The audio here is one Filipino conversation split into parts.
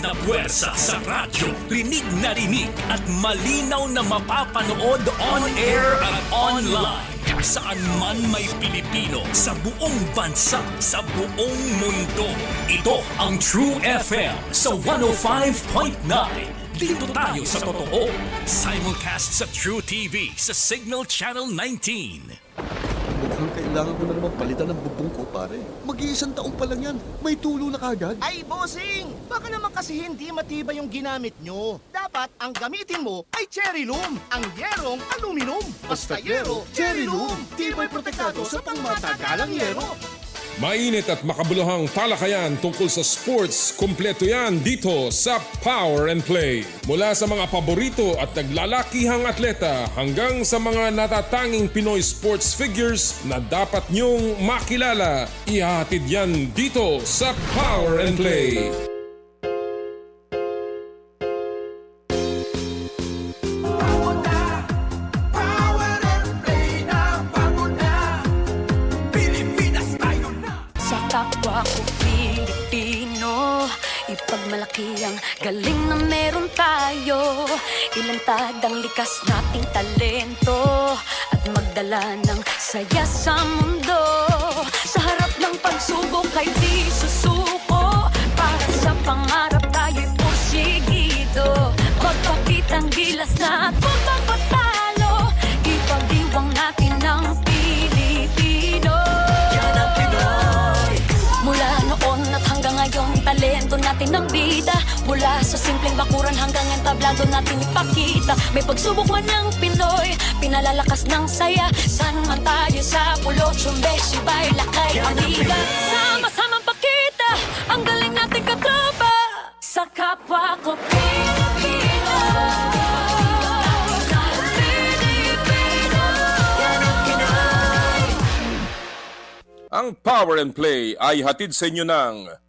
na puwersa sa radyo, rinig na rinig at malinaw na mapapanood on-air at online. Saan man may Pilipino, sa buong bansa, sa buong mundo. Ito ang True FM sa 105.9. Dito tayo sa totoo. Simulcast sa True TV sa Signal Channel 19. Mukhang kailangan ko na naman palitan ng bubong ko, pare. Mag-iisang taong pa lang yan. May tulo na kagad. Ay, bossing! Baka naman kasi hindi matibay yung ginamit nyo. Dapat ang gamitin mo ay cherry loom, ang yerong aluminum. Basta yero, cherry loom. Tibay protektado sa pangmatagalang yero. Mainit at makabuluhang talakayan tungkol sa sports, kumpleto yan dito sa Power and Play. Mula sa mga paborito at naglalakihang atleta hanggang sa mga natatanging Pinoy sports figures na dapat niyong makilala. Ihahatid yan dito sa Power and Play. Ipagmalaki ang galing na meron tayo. Ilantad ang likas nating talento at magdala ng saya sa mundo. Sa harap ng pagsubok ay di susuko. Para sa pangarap tayo'y porsigido. Magpakitang gilas na at magpapatalo. Ipag-iwang natin ang Pilipino. Yan ang Pinoy. Mula noon at hanggang ngayon, talento natin ang bida. Mula sa simpleng bakuran hanggang entablado natin ipakita. May pagsubok man ng Pinoy, pinalalakas ng saya. San man tayo sa pulo, Chumbe, Sibay, Lacay, Amiga. Sama-samang pakita ang galing natin katropa sa kapwa ko Pilipino. Ang Power and Play ay hatid sa inyo ng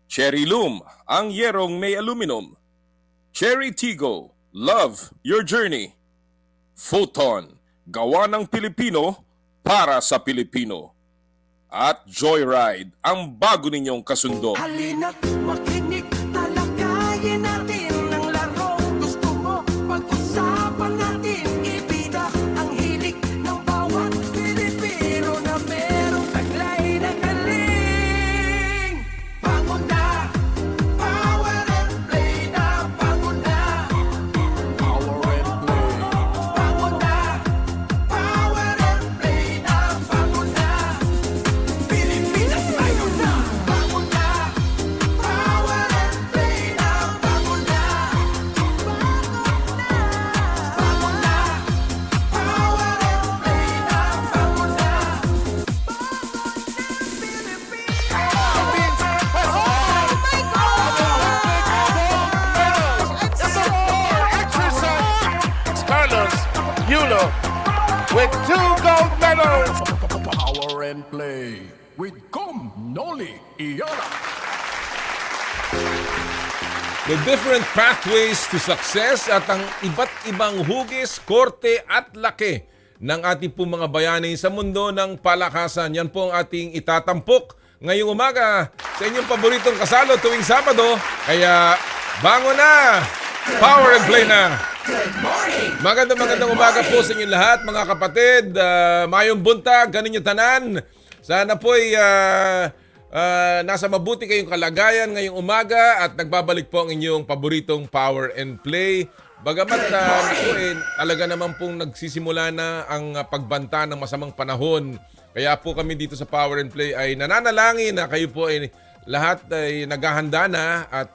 Cherry Loom, ang yerong may aluminum. Cherry Tigo, love your journey. Photon, gawa ng Pilipino para sa Pilipino. At Joyride, ang bago ninyong kasundo. Halina't makinig, talakayin natin ang laro. Gusto mo, pag-usapan natin, ibida ang hilig ng bawat Pilipino na merong taglay na galing. Bangon na, Power and Play na, bangon na. Power and Play. Bangon na, Power and Play na, bangon na. Pilipinas tayo na, bangon na. Power and Play na, bangon na. Bangon na, Power and Play na, bangon na. Carlos Yulo with 2 gold medals. Power and Play with Noli Iyala. The different pathways to success at ang iba't ibang hugis, korte at laki ng ating pong mga bayani sa mundo ng palakasan. Yan po ang ating itatampok ngayong umaga sa inyong paboritong kasalo tuwing Sabado. Kaya bangon na! Power and Play na! Magandang umaga po sa inyong lahat mga kapatid. Mayong buntag, ganin yung tanan. Sana po'y nasa mabuti kayong kalagayan ngayong umaga at nagbabalik po ang inyong paboritong Power and Play. Bagamat talaga naman pong nagsisimula na ang pagbanta ng masamang panahon. Kaya po kami dito sa Power and Play ay nananalangin na kayo po ay lahat ay naghahanda na at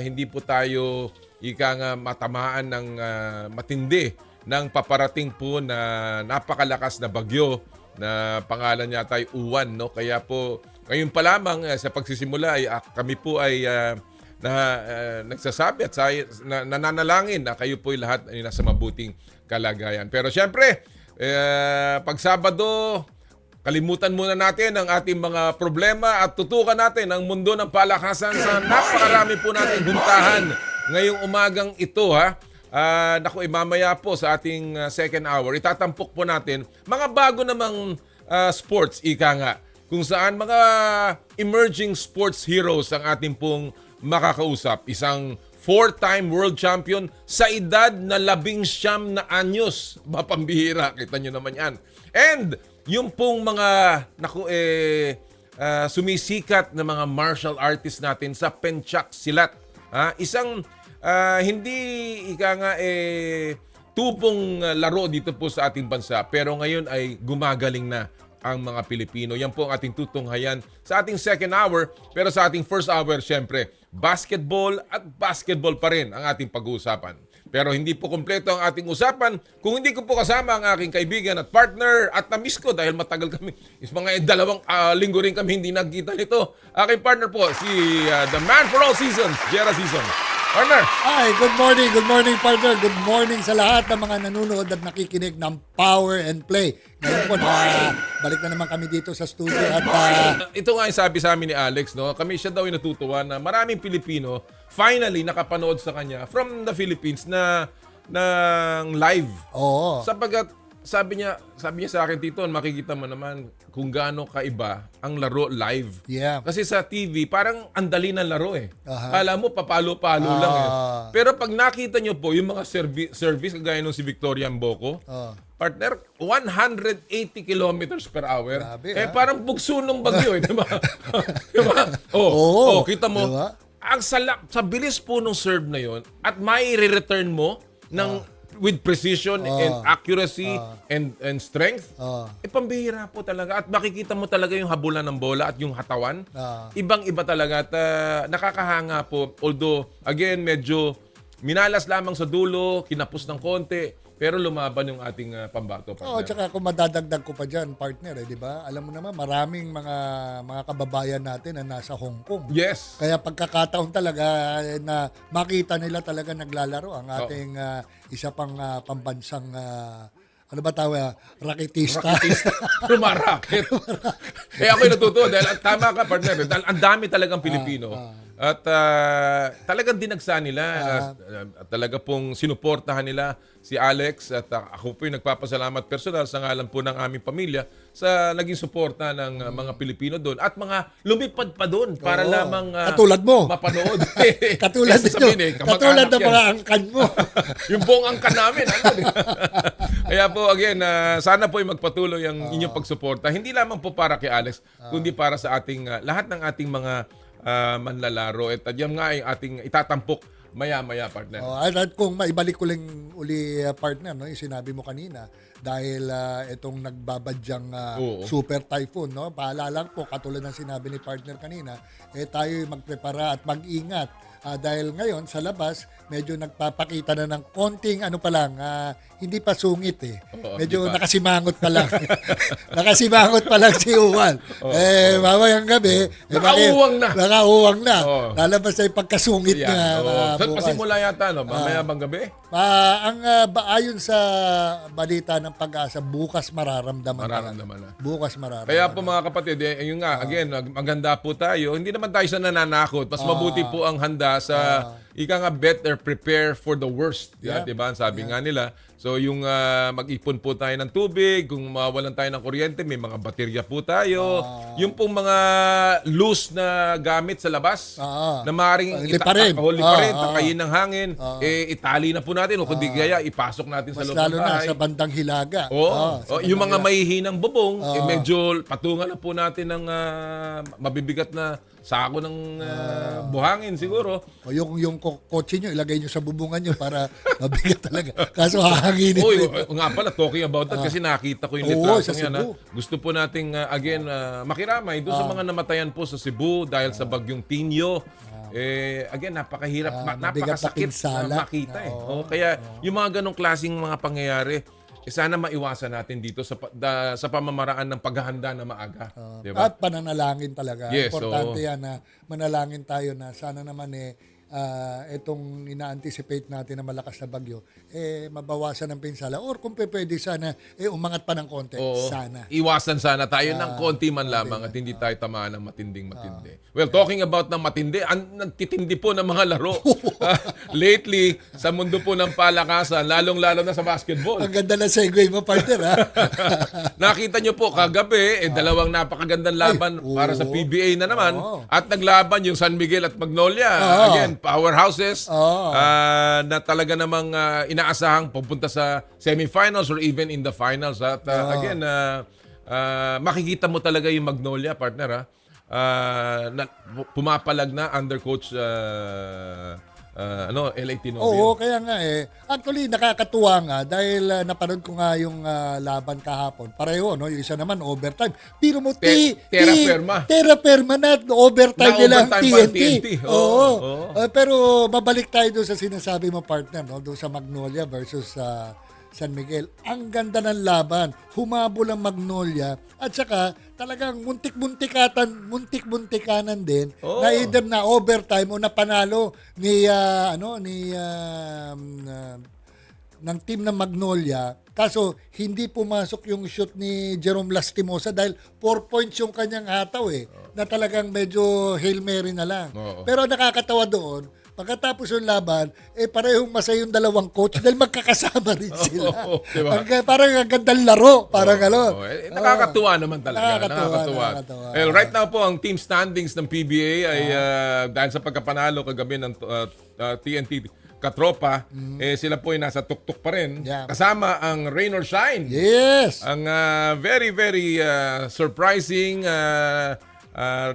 hindi po tayo matamaan ng matindi ng paparating po na napakalakas na bagyo na pangalan niya ay Uwan, no? Kaya po ngayon pa lamang sa pagsisimula ay kami po ay nagsasabi at nananalangin na kayo po ay lahat ay nasa mabuting kalagayan. Pero syempre, pag Sabado, kalimutan muna natin ang ating mga problema at tutukan natin ang mundo ng palakasan sa napakarami po nating buntahan ngayong umagang ito, ha. Naku, mamaya po sa ating second hour, itatampok po natin mga bago namang sports, ika nga, kung saan mga emerging sports heroes ang ating pong makakausap. Isang 4-time world champion sa edad na 19 na anyos. Mapambihira, kita nyo naman yan. And yung pong mga sumisikat na mga martial artists natin sa Penchak Silat. Isang hindi tupong laro dito po sa ating bansa, pero ngayon ay gumagaling na ang mga Pilipino. Yan po ang ating tutunghayan sa ating second hour. Pero sa ating first hour, syempre, basketball at basketball pa rin ang ating pag-uusapan. Pero hindi po kompleto ang ating usapan kung hindi ko po kasama ang aking kaibigan at partner at na-miss ko dahil matagal kami. Mga 2 linggo rin kami hindi nagkita nito. Aking partner po, si the man for all seasons, Jera Season. Partner! Hi, good morning partner. Good morning sa lahat ng mga nanonood at nakikinig ng Power and Play. Ngayon po, balik na naman kami dito sa studio at ito nga yung sabi sa amin ni Alex, no? Kami siya daw yung natutuwa na maraming Pilipino finally nakapanood sa kanya from the Philippines na live. oo. Sapagat sabi niya sa akin, Tito, makikita mo naman kung gaano kaiba ang laro live. Yeah. Kasi sa TV, parang andali ng laro eh. Aha. Kala mo, papalo-palo lang eh. Pero pag nakita nyo po, yung mga service, kagaya nung si Victoria Mboco, partner, 180 kilometers per hour. Grabe, Parang bugso ng bagyo eh. Diba? Diba? Oo. Kita mo, Diba? ang sa bilis po nung serve na yon at may re-return mo ng with precision and accuracy and strength, pambihira po talaga. At makikita mo talaga yung habulan ng bola at yung hatawan. Ibang-iba talaga at nakakahanga po. Although, again, medyo minalas lamang sa dulo, kinapos ng konti, pero lumaban yung ating pambato. Oo, tsaka kung madadagdag ko pa dyan, partner, di ba? Alam mo naman, maraming mga kababayan natin na nasa Hong Kong. Yes. Kaya pagkakataon talaga na makita nila talaga naglalaro ang ating isa pang pambansang ano ba tawag? Raketista. Rumaraket. Ako'y natutuwa dahil tama ka, partner. Dahil ang dami talagang Pilipino. At talagang dinagsa nila. Talaga pong sinuportahan nila si Alex. At ako po yung nagpapasalamat personal sa ngalan po ng aming pamilya sa naging suporta ng mga Pilipino doon. At mga lumipad pa doon para lamang katulad mo. Mapanood. Katulad nyo. Katulad ng mga angkan mo. Yung buong angkan namin. Kaya po, again, sana po ay magpatuloy ang inyong pagsuporta. Hindi lamang po para kay Alex, kundi para sa ating lahat ng ating mga manlalaro. At yan nga ay ating itatampok maya-maya, partner. At kung maibalik ko lang uli, partner, no, yung sinabi mo kanina, dahil itong nagbabadyang super typhoon, no, paalala po, katulad ng sinabi ni partner kanina, tayo magprepara at mag-ingat. Dahil ngayon sa labas medyo nagpapakita na ng konting ano pa lang, hindi pa sungit eh. Medyo nakasimangot pa lang. Nakasimangot pa lang si Uwan. Mamayang gabi, nakauwang na. Lalabas na yung pagkasungit niya. Pasimula yata, no? Mamaya bang gabi? Ayon sa balita ng Pag-asa, bukas mararamdaman na. Bukas mararamdaman. Kaya po mga kapatid, yun nga, again, maganda po tayo. Hindi naman tayo sa nananakot. Mas mabuti po ang handa sa ika nga better prepare for the worst. Diba? Sabi nga nila. So yung mag-ipon po tayo ng tubig, kung mawalan tayo ng kuryente, may mga baterya po tayo. Yung pong mga loose na gamit sa labas na maaaring liparin, takayin ng hangin, itali na po natin o kundi kaya ipasok natin sa loob ng bahay. Lalo na sa bandang Hilaga. Yung mga mahihinang bubong, medyo patungan na po natin ng mabibigat na sako ng buhangin siguro. O yung kotse nyo, ilagay nyo sa bubungan nyo para mabigat talaga. Kaso hahanginin. Nga pala, talking about that, kasi nakita ko yung litratong yan. Gusto po nating, again, makiramay doon sa mga namatayan po sa Cebu dahil sa bagyong Tinyo. Again, napakahirap, napakasakit na makita eh. Kaya yung mga ganong klaseng mga pangyayari, sana maiwasan natin dito sa pamamaraan ng paghahanda na maaga. Diba? At pananalangin talaga. Yes, Importante yan na manalangin tayo na sana naman itong ina-anticipate natin na malakas na bagyo, mabawasan ng pinsala. Or kung pwede sana, umangat pa ng konti. Oo. Sana. Iwasan sana tayo ng konti man lamang at hindi tayo tamaan ng matindi. Well, talking about ng matindi, nagtitindi po ng mga laro. Lately, sa mundo po ng palakasan, lalong-lalo na sa basketball. Ang ganda ng segue mo, partner, ha? Nakita nyo po kagabi, dalawang napakagandang laban para sa PBA na naman. At naglaban yung San Miguel at Magnolia. Again, powerhouses na talaga namang inaasahang pupunta sa semifinals or even in the finals. At again, makikita mo talaga yung Magnolia, partner, ha? Pumapalag na under coach LA Tinorio. Oo, kaya nga Actually, nakakatuwa nga dahil napanood ko nga yung laban kahapon. Pareho, no? Yung isa naman, overtime. Pero mo, terra firma na overtime nila ang TNT. Oo. Pero babalik tayo doon sa sinasabi mo, partner, no? Doon sa Magnolia versus San Miguel. Ang ganda ng laban. Humabol ang Magnolia at saka talagang muntik-muntikanan din na either na overtime o napanalo ng team ng Magnolia. Kaso hindi pumasok yung shoot ni Jerome Lastimosa dahil 4 points yung kanyang hataw na talagang medyo Hail Mary na lang. Pero nakakatawa doon, pagkatapos yung laban, parehong masaya yung dalawang coach dahil magkakasama rin sila. Diba? Parang ang gandang laro. Parang nakakatuwa naman talaga. Nakakatuwa. Well, right now po, ang team standings ng PBA ay dahil sa pagkapanalo kagabi ng TNT Katropa, sila po ay nasa tuktok pa rin. Yeah. Kasama ang Rain or Shine. Yes! Ang very, very surprising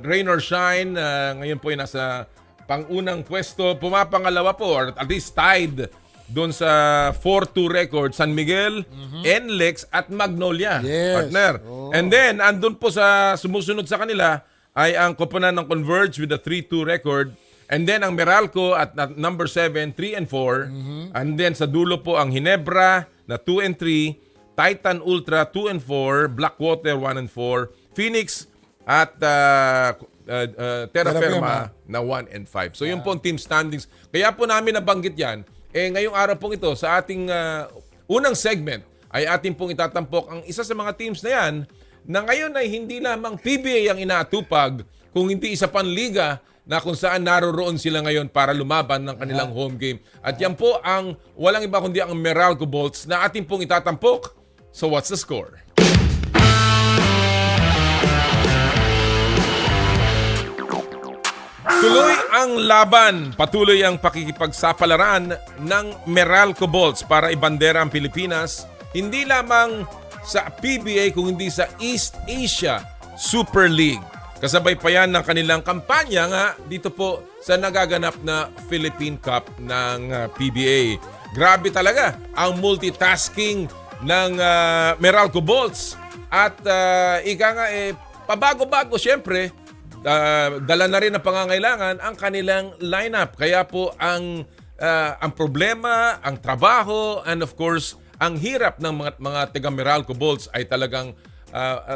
Rain or Shine. Ngayon po ay nasa pang-unang pwesto, pumapangalawa po, or at least tied doon sa 4-2 record, San Miguel, NLEX at Magnolia, partner. And then, andun po sa sumusunod sa kanila ay ang koponan ng Converge with a 3-2 record. And then, ang Meralco at number 7, 3-4. And then, sa dulo po, ang Ginebra na 2-3, Titan Ultra 2-4, Blackwater 1-4, Phoenix at Terra Firma na 1-5. So yun po ang team standings. Kaya po namin nabanggit yan. Ngayong araw pong ito, sa ating unang segment, ay ating pong itatampok ang isa sa mga teams na yan na ngayon ay hindi lamang PBA ang inaatupag, kung hindi isa pang liga na kung saan naroroon sila ngayon para lumaban ng kanilang home game. At yan po ang walang iba kundi ang Meralco Bolts na ating pong itatampok. So what's the score? Tuloy ang laban. Patuloy ang pakikipagsapalaran ng Meralco Bolts para ibandera ang Pilipinas hindi lamang sa PBA kung hindi sa East Asia Super League. Kasabay pa yan ng kanilang kampanya nga dito po sa nagaganap na Philippine Cup ng PBA. Grabe talaga ang multitasking ng Meralco Bolts. At ika nga pabago-bago syempre, dala na rin ang pangangailangan ang kanilang lineup. Kaya po ang problema, ang trabaho, and of course, ang hirap ng mga taga Meralco Bolts ay talagang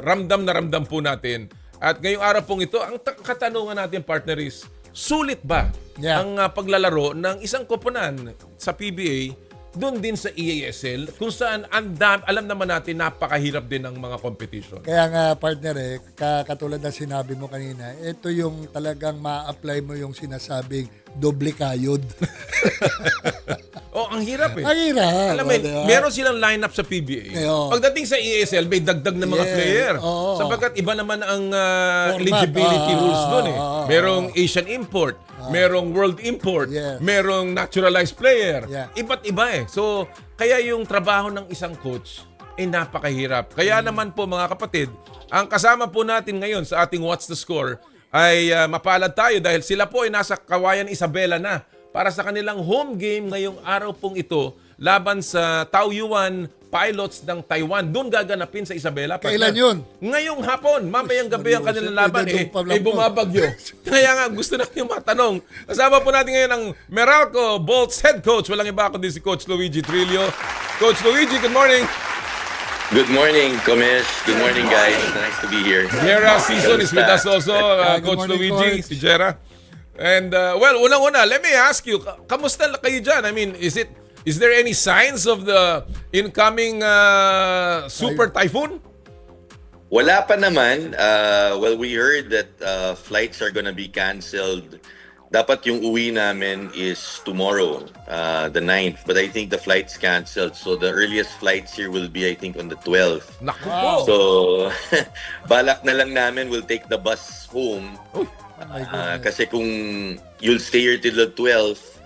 ramdam na ramdam po natin. At ngayong araw pong ito, ang katanungan natin, partner, is sulit ba ang paglalaro ng isang koponan sa PBA doon din sa EASL, kung saan alam naman natin napakahirap din ng mga competition. Kaya nga, partner, katulad ng sinabi mo kanina, ito yung talagang ma-apply mo yung sinasabing doble kayod. Ang hirap eh. Ang hirap. Alam mo, meron silang lineup sa PBA. Pagdating sa EASL, may dagdag na mga player. Sapagkat iba naman ang eligibility rules doon eh. Merong Asian import, merong world import, merong naturalized player. Iba't iba eh. So, kaya yung trabaho ng isang coach napakahirap. Kaya naman po mga kapatid, ang kasama po natin ngayon sa ating What's the Score ay mapalad tayo dahil sila po ay nasa Kawayan Isabela na para sa kanilang home game ngayong araw pong ito laban sa Taoyuan Pilots ng Taiwan. Doon gaganapin sa Isabela. Kailan yun? Ngayong hapon. Mamayang gabi ang kanilang laban bumabagyo. Kaya nga gusto natin matanong. Kasama po natin ngayon ang Meralco Bolts head coach. Walang iba kundi si Coach Luigi Trillo. Coach Luigi, good morning. Good morning, Comesh. Good morning, guys. Nice to be here. Jera Season is with us also. Coach morning, Luigi, Coach. si Jera. And well, unang-una, let me ask you, kamusta kayo dyan? I mean, is there any signs of the incoming super typhoon? Wala pa naman. Well, we heard that flights are gonna be canceled. Dapat yung uwi namin is tomorrow, the 9th. But I think the flight's canceled. So the earliest flights here will be, I think, on the 12th. Naku po. So, balak na lang namin, we'll take the bus home. Kasi kung you'll stay here till the 12th,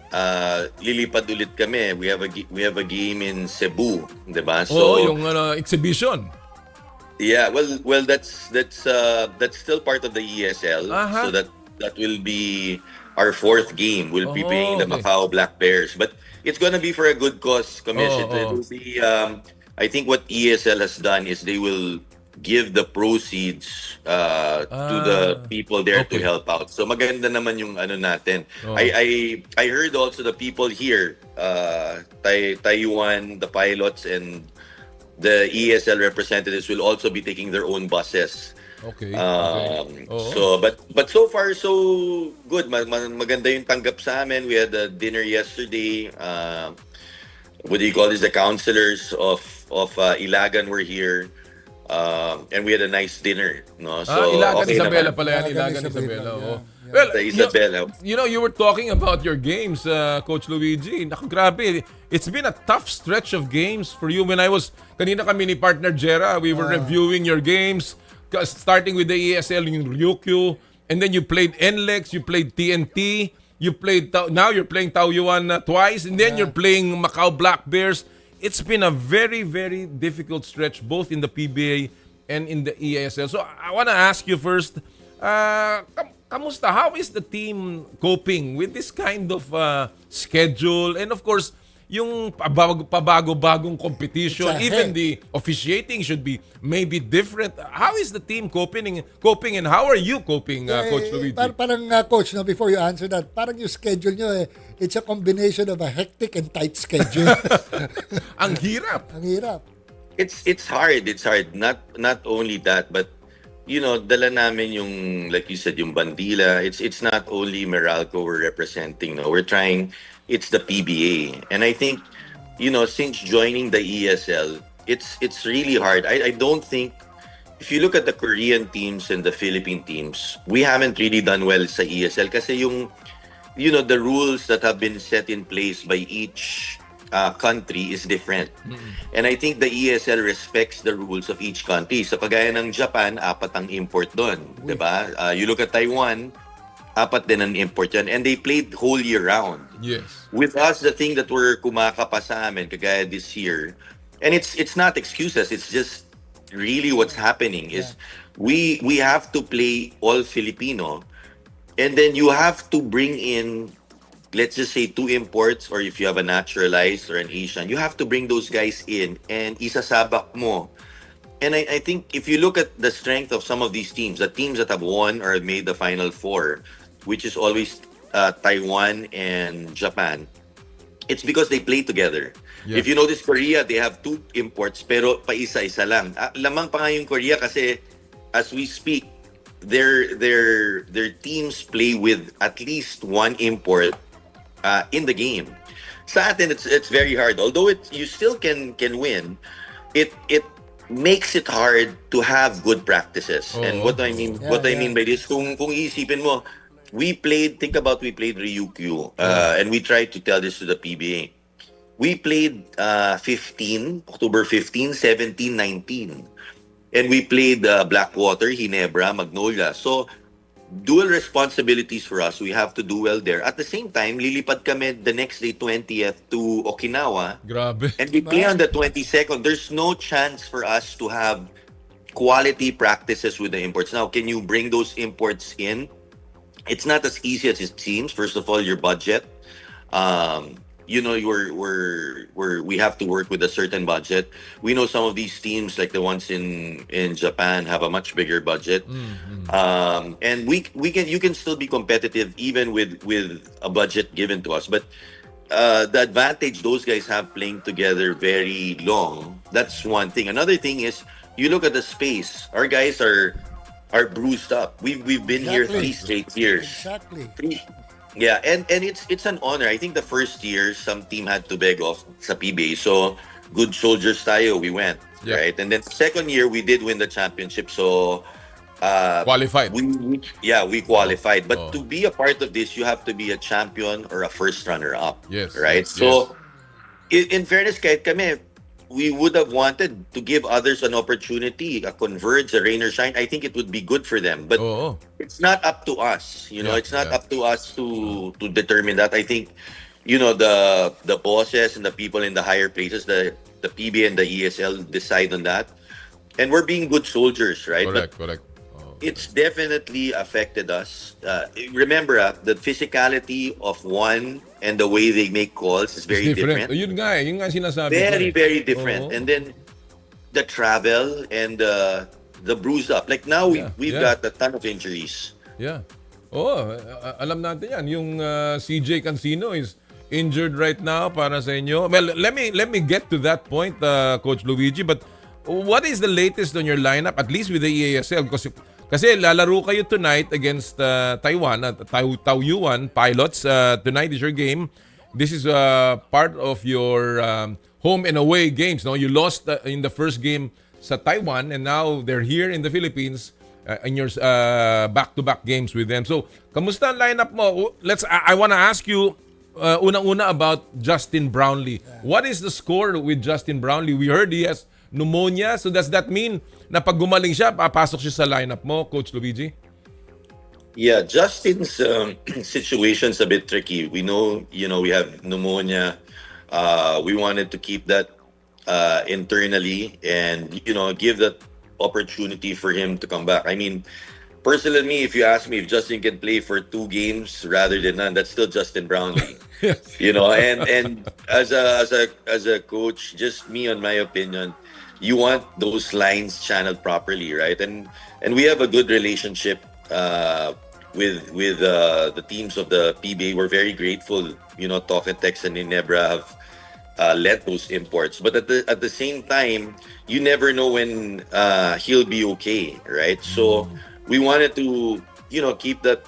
lilipad ulit kami. We have a game in Cebu, 'di ba? So, yung exhibition. Yeah, well that's still part of the ESL. So that will be our 4th game. We'll be playing the Macau Black Bears, but it's gonna be for a good cause, Commission. It will be, I think what ESL has done is they will give the proceeds to the people there to help out. So maganda naman yung ano natin. I heard also the people here, Taiwan, the pilots and the ESL representatives will also be taking their own buses. Okay. So but so far so good. Maganda yung tanggap sa amin. We had a dinner yesterday. What do you call this? The counselors of Ilagan were here. And we had a nice dinner, no? So Ilagan okay Isabela naman. pala yan. Ilagan Ilagan Isabela. Isabela, Oh. yeah. Well, Sa Isabela. you were talking about your games, Coach Luigi. Naku, grabe. It's been a tough stretch of games for you. Kanina kami ni partner Jera, we were reviewing your games, starting with the ESL in Ryukyu, and then you played NLEX, you played TNT, now you're playing Taoyuan twice, and then you're playing Macau Black Bears. It's been a very, very difficult stretch, both in the PBA and in the EASL. So I want to ask you first, kamusta? How is the team coping with this kind of schedule? And of course, yung pabago-bagong competition, even the officiating should be maybe different. How is the team coping and how are you coping, Coach Luigi? Parang Coach, no, before you answer that, parang yung schedule nyo, it's a combination of a hectic and tight schedule. Ang hirap. Ang hirap. It's hard. It's hard. Not only that, but dala namin yung, like you said, yung bandila. It's not only Meralco we're representing. No, we're trying. It's the PBA, and I think, since joining the ESL, it's really hard. I don't think, if you look at the Korean teams and the Philippine teams, we haven't really done well sa ESL kasi yung, the rules that have been set in place by each country is different. And I think the ESL respects the rules of each country. So kagaya ng Japan, 4 ang import doon, 'di ba? You look at Taiwan, 4 din ang import yan. And they played whole year round. Yes. With us, the thing that we're kumakapa sa amin, kagaya this year, and it's not excuses, it's just really what's happening is we have to play all Filipino, and then you have to bring in, let's just say, 2 imports, or if you have a naturalized or an Asian, you have to bring those guys in and isasabak mo. And I think if you look at the strength of some of these teams, the teams that have won or made the Final Four, which is always Taiwan and Japan, it's because they play together. Yeah. If you notice Korea, they have 2 imports pero paisa-isa lang. Lamang pa nga yung Korea kasi as we speak, their teams play with at least 1 import in the game. Sa atin, it's very hard. Although you still can win, it makes it hard to have good practices. And what I mean by this, kung iisipin mo, we played Ryukyu, and we tried to tell this to the PBA. We played October 15, 17, 19. And we played Blackwater, Ginebra, Magnolia. So, dual responsibilities for us. We have to do well there. At the same time, lilipad kami the next day, 20th, to Okinawa. Grabe. And we play on the 22nd. There's no chance for us to have quality practices with the imports. Now, can you bring those imports in? It's not as easy as it seems. First of all, your budget. We have to work with a certain budget. We know some of these teams, like the ones in Japan, have a much bigger budget. And you can still be competitive even with a budget given to us. But the advantage those guys have playing together very long, that's one thing. Another thing is you look at the space. Our guys are are bruised up. We've been here Exactly. 3 straight years. Exactly. Yeah, and it's an honor. I think the first year some team had to beg off sa PBA. So good soldiers tayo, we went, Yeah. right? And then second year we did win the championship. So Qualified. we qualified. But Oh. to be a part of this, you have to be a champion or a first runner up. Yes, Right? yes, So in fairness, kahit kami, we would have wanted to give others an opportunity, a converge, a rain or shine. I think it would be good for them. But Oo. it's not up to us. Yeah, It's not yeah. up to us to determine that. I think, the bosses and the people in the higher places, the PBA and the ESL decide on that. And we're being good soldiers, right? Correct, But correct. Oh. it's definitely affected us. Remember, the physicality of one and the way they make calls is very It's different. different. Yun nga sinasabi ko. Very, eh. very different. Oo. And then the travel and the bruise up. Like now, we've yeah. got a ton of injuries. Yeah. Oo, alam natin yan. Yung CJ Cancino is injured right now para sa inyo. Well, let me get to that point, Coach Luigi. But what is the latest on your lineup, at least with the EASL? Kasi lalaro kayo tonight against Taiwan, Taoyuan Pilots. Tonight is your game. This is part of your home and away games. No, you lost in the first game sa Taiwan, and now they're here in the Philippines in your back-to-back games with them. So, kamusta ang lineup mo? I want to ask you unang-una about Justin Brownlee. What is the score with Justin Brownlee? We heard he has pneumonia. So does that mean na pag gumaling siya, papasok siya sa lineup mo, Coach Luigi? Yeah, Justin's situation's a bit tricky. We know, we have pneumonia. We wanted to keep that internally and, give that opportunity for him to come back. I mean, personally, if you ask me if Justin can play for 2 games rather than none, that's still Justin Brownlee. And as a coach, just me on my opinion, you want those lines channeled properly, right? And we have a good relationship with the teams of the PBA. We're very grateful. Toketex and Ginebra have let those imports, but at the same time, you never know when he'll be okay, right? So we wanted to keep that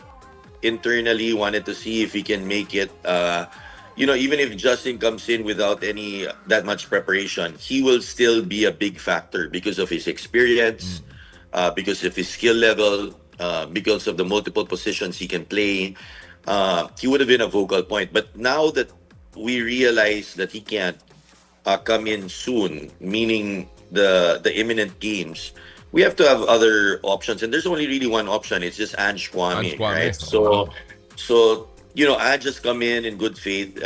internally. Wanted to see if he can make it. Even if Justin comes in without that much preparation, he will still be a big factor because of his experience, because of his skill level, because of the multiple positions he can play. He would have been a vocal point. But now that we realize that he can't come in soon, meaning the imminent games, we have to have other options. And there's only really one option. It's just Ange Kwame, right? So Ange just come in good faith.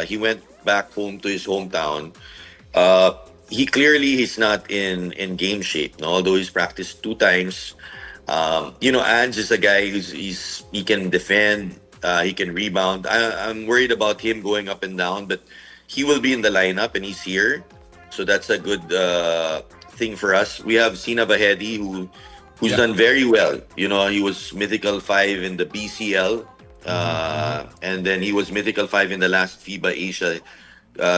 He went back home to his hometown. He's not in game shape, no? Although he's practiced 2 times. Ange is a guy he can defend, he can rebound. I'm worried about him going up and down, but he will be in the lineup and he's here. So that's a good thing for us. We have Sina Bahedi who's done very well. He was Mythical 5 in the BCL. And then he was Mythical 5 in the last FIBA Asia.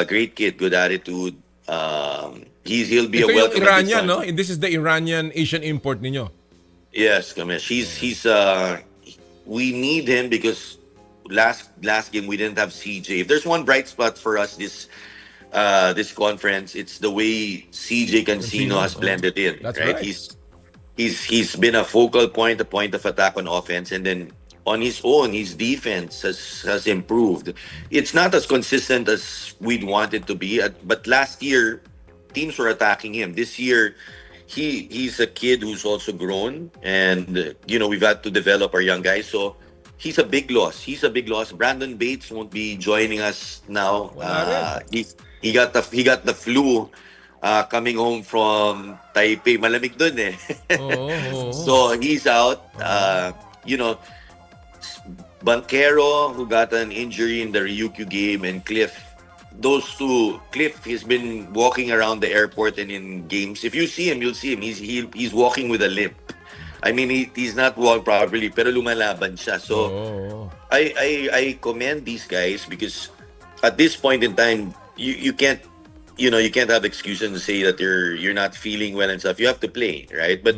Great kid, good attitude. He'll be Ito a welcome yung Iranian, addition. no? This is the Iranian Asian import ninyo. Yes, Kamesh. We need him because last game we didn't have CJ. If there's one bright spot for us this conference, it's the way CJ Cancino has blended in. That's right? right. He's been a focal point, a point of attack on offense, and then on his own, his defense has improved. It's not as consistent as we'd want it to be, but last year, teams were attacking him. This year, he's a kid who's also grown, and we've had to develop our young guys. So he's a big loss. Brandon Bates won't be joining us now. He got the flu. Coming home from Taipei, malamig dun eh. So he's out. Banquero, who got an injury in the Ryukyu game, and Cliff. Those two, Cliff has been walking around the airport and in games. If you see him, you'll see him. He's walking with a limp. I mean, he's not walking properly, pero lumalaban siya. So I commend these guys because at this point in time, you can't have excuses to say that you're not feeling well and stuff. You have to play, right? But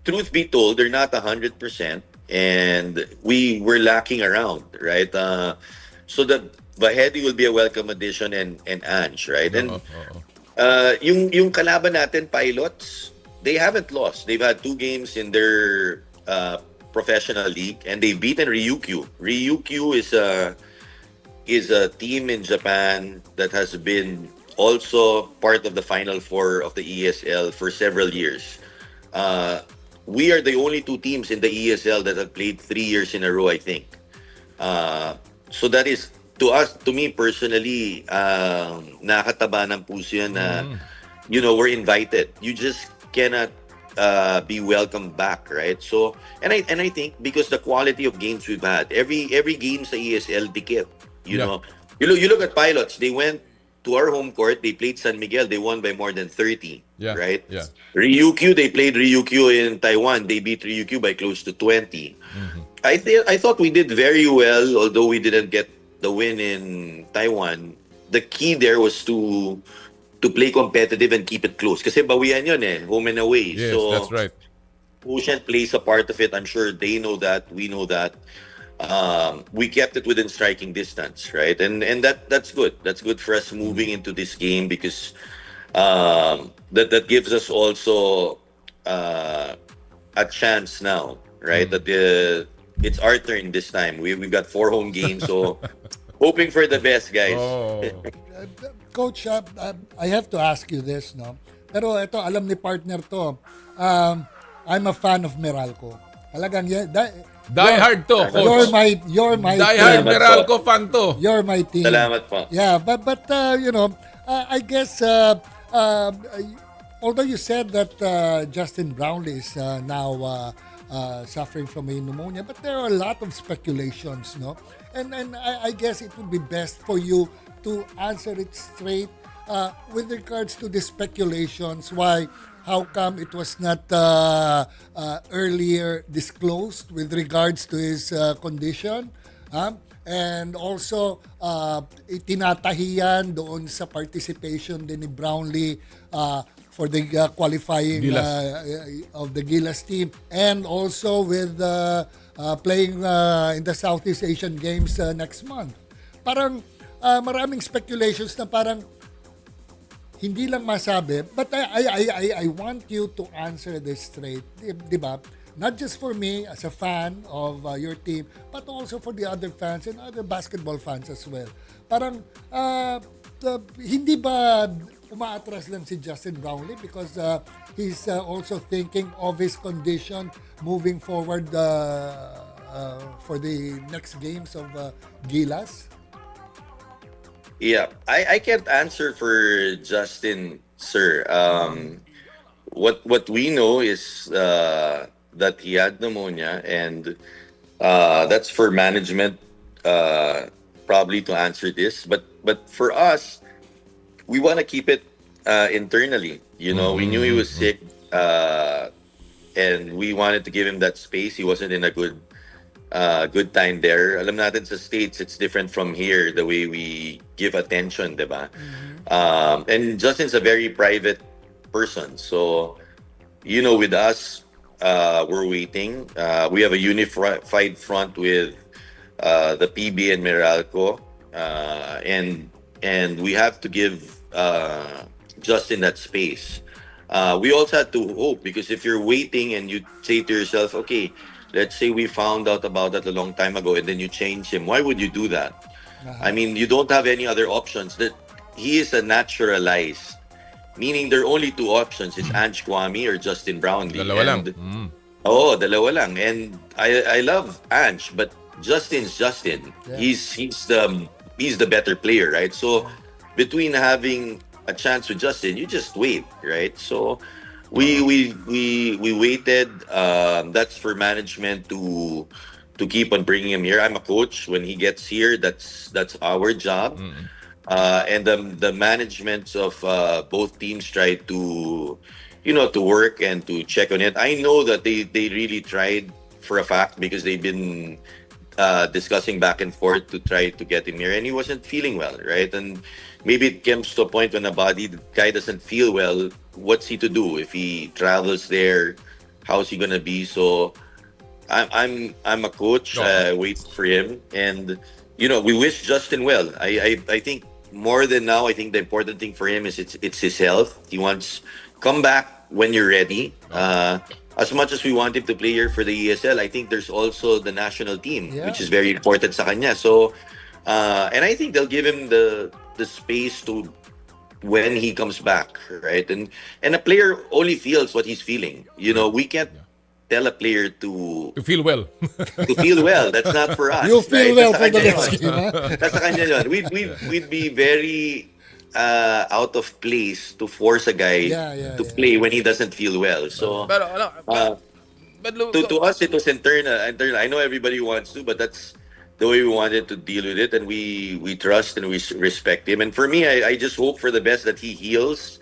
truth be told, they're not 100%, and we were lacking around, right? So that Vahedi will be a welcome addition, and Ange, right? And yung kalaban natin, Pilots, they haven't lost. They've had 2 games in their professional league, and they've beaten Ryukyu. Ryukyu is a team in Japan that has been also part of the Final Four of the ESL for several years. We are the only 2 teams in the ESL that have played 3 years in a row, I think. So that is, to me personally, nakakataba ng puso yan na, we're invited. You just cannot be welcomed back, right? So, and I think because the quality of games we've had, every game sa ESL dikit, you know. You look at Pilots, they went to our home court, they played San Miguel, they won by more than 30, right? Yeah. Ryukyu, they played Ryukyu in Taiwan, they beat Ryukyu by close to 20. I thought we did very well, although we didn't get the win in Taiwan. The key there was to play competitive and keep it close. Kasi bawian yun home and away. Yes, so that's right. Quotient plays a part of it. I'm sure they know that, we know that. We kept it within striking distance, right? And that's good. That's good for us moving into this game because that gives us also a chance now, right? That it's our turn this time. We've got 4 home games, so hoping for the best, guys. Coach, I have to ask you this, no? Pero ito, alam ni partner to. I'm a fan of Meralco. Talagang Die hard to, Coach. You're my Die hard Meralco fan to. You're my team. Salamat po. Yeah, but I guess although you said that Justin Brownlee is now suffering from a pneumonia, but there are a lot of speculations, no? And I guess it would be best for you to answer it straight with regards to the speculations. How come it was not earlier disclosed with regards to his condition? And also, itinatahiyan doon sa participation din ni Brownlee for the qualifying of the Gilas team, and also with playing in the Southeast Asian Games next month. Parang maraming speculations na parang hindi lang masabi, but I want you to answer this straight, di ba? Not just for me as a fan of your team, but also for the other fans and other basketball fans as well. Parang hindi ba umaatras lang si Justin Brownlee because he's also thinking of his condition moving forward for the next games of Gilas? Yeah, I can't answer for Justin, sir. What we know is that he had pneumonia, and that's for management probably to answer this. But for us, we want to keep it internally. You know, we knew he was sick, and we wanted to give him that space. He wasn't in a good time there. Alam natin sa States, it's different from here, the way we give attention, diba? And Justin's a very private person. So, with us, we're waiting. We have a unified front with the PBA and Meralco. And we have to give Justin that space. We also had to hope, because if you're waiting and you say to yourself, okay, let's say we found out about that a long time ago and then you change him, why would you do that? I mean, you don't have any other options. That he is a naturalized, meaning there are only 2 options. It's Ange Kwame or Justin Brownlee. Dalawa lang. Dalawa lang. And I love Ange, but Justin's Justin. Yeah. He's the better player, right? So between having a chance with Justin, you just wait, right? So we waited. That's for management to keep on bringing him here. I'm a coach. When he gets here, that's our job. And the managements of both teams try to work and to check on it. I know that they really tried for a fact, because they've been discussing back and forth to try to get him here, and he wasn't feeling well, right? And maybe it comes to a point when the guy doesn't feel well. What's he to do if he travels there, how's he gonna be. So I'm a coach. Wait for him, and we wish Justin well. I think more than now, I think the important thing for him is it's his health. He wants come back when you're ready. As much as we want him to play here for the ESL, I think there's also the national team, which is very important sa kanya. So, and I think they'll give him the space to when he comes back, right? And a player only feels what he's feeling. We can't tell a player to feel well. to feel well. That's not for us. You'll feel right? well for the next That's game, ha? That's sa kanya yun. We'd be very out of place to force a guy to play when he doesn't feel well. So, but to us, it was internal. I know everybody wants to, but that's the way we wanted to deal with it, and we trust and we respect him. And for me, I just hope for the best that he heals.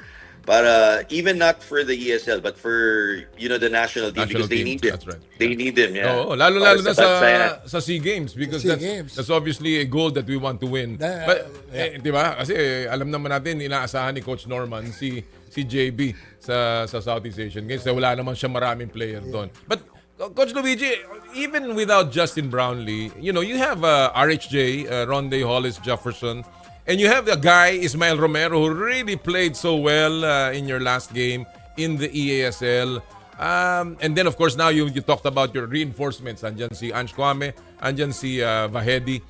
But even not for the ESL, but for the national team, because they need him. That's right. They need him. Yeah. Oo, lalo na sa SEA Games, because Games. that's obviously a goal that we want to win. But di ba? Kasi alam naman natin inaasahan ni Coach Norman si JB sa Southeast Asian Games. Wala naman siya maraming player doon. But Coach Luigi, even without Justin Brownlee, you have RHJ, Ronde Hollis Jefferson, and you have the guy, Ismael Romero, who really played so well in your last game in the EASL. And then, of course, now you talked about your reinforcements. Andyan si Ange Kwame, andyan si Vahedi.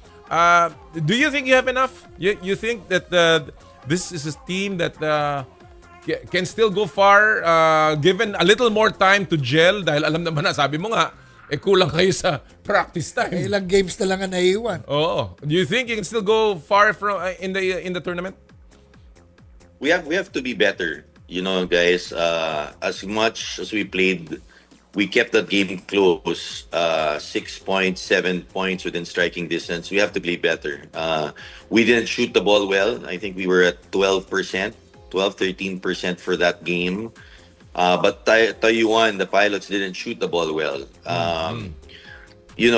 Do you think you have enough? You think that this is a team that can still go far given a little more time to gel? Dahil alam naman na, sabi mo nga, kulang kayo sa practice time. Ilang games na lang ang naiiwan. Oo. Do you think you can still go far from in the tournament? We have to be better, guys. As much as we played, we kept that game close. 6 points, 7 points within striking distance. We have to play better. We didn't shoot the ball well. I think we were at 12%, 13% for that game. But Taiwan, the pilots didn't shoot the ball well. We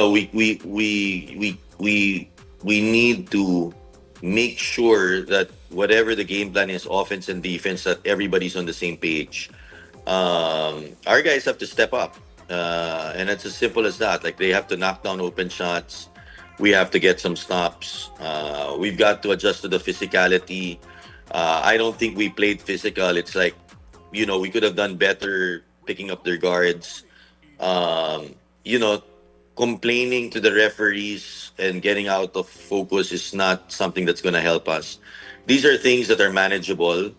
need to make sure that whatever the game plan is, offense and defense, that everybody's on the same page. Our guys have to step up, and it's as simple as that. Like, they have to knock down open shots. We have to get some stops. We've got to adjust to the physicality. I don't think we played physical. It's like, we could have done better picking up their guards. Complaining to the referees and getting out of focus is not something that's going to help us. These are things that are manageable.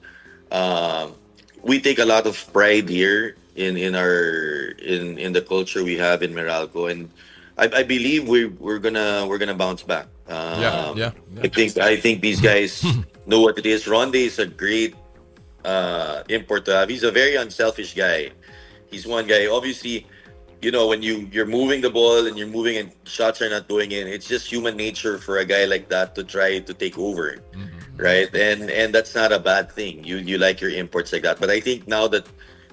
We take a lot of pride here in the culture we have in Meralco, and I believe we're gonna bounce back. Yeah. I think these guys know what it is. Ronde is a great import to have. He's a very unselfish guy. He's one guy. Obviously, when you're moving the ball and you're moving and shots are not going in, it's just human nature for a guy like that to try to take over, right? And that's not a bad thing. You like your imports like that. But I think now that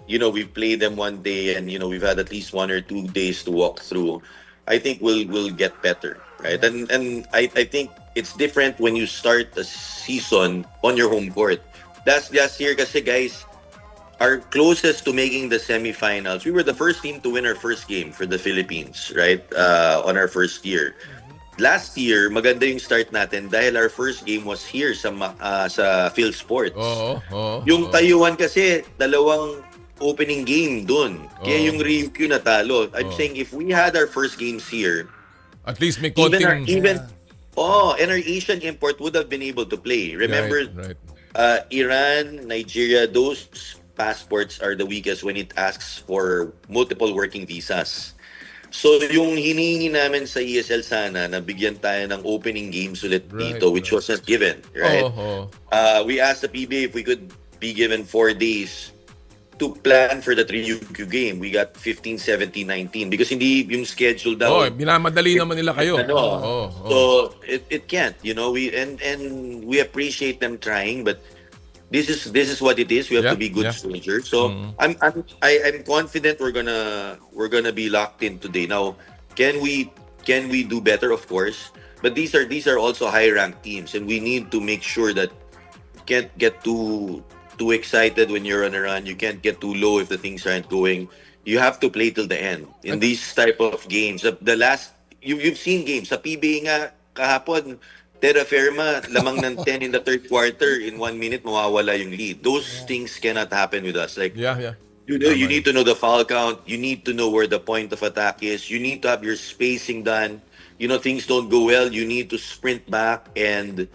we've played them one day and we've had at least 1 or 2 days to walk through, I think we'll get better, right? And I think it's different when you start a season on your home court. Last year kasi, guys, our closest to making the semifinals, we were the first team to win our first game for the Philippines, right? On our first year. Last year, maganda yung start natin dahil our first game was here sa Phil Sports. Yung Taiwan kasi, dalawang opening game dun. Kaya yung Ryukyu natalo. I'm saying if we had our first games here, at least may konting... and our Asian import would have been able to play. Remember, Right. Iran, Nigeria, those passports are the weakest when it asks for multiple working visas. So yung hinihingi namin sa ESL sana na bigyan tayo ng opening games ulit dito, which wasn't given, right? We asked the PBA if we could be given 4 days to plan for the 3UQ game. We got 15, 17, 19 because hindi yung schedule daw. Binamadali naman nila kayo. So it can't, and we appreciate them trying, but this is what it is. We have to be good soldiers. So I'm confident we're gonna be locked in today. Now, can we do better? Of course, but these are also high ranked teams, and we need to make sure that you can't get too excited when you're on a run. You can't get too low if the things aren't going. you have to play till the end. In these type of games, the last, you've seen games. Sa PBA nga, kahapon, terra firma, lamang ng 10 in the third quarter, in 1 minute, mawawala yung lead. Those things cannot happen with us. Like, Yeah. you need to know the foul count. You need to know where the point of attack is. You need to have your spacing done. Things don't go well. You need to sprint back and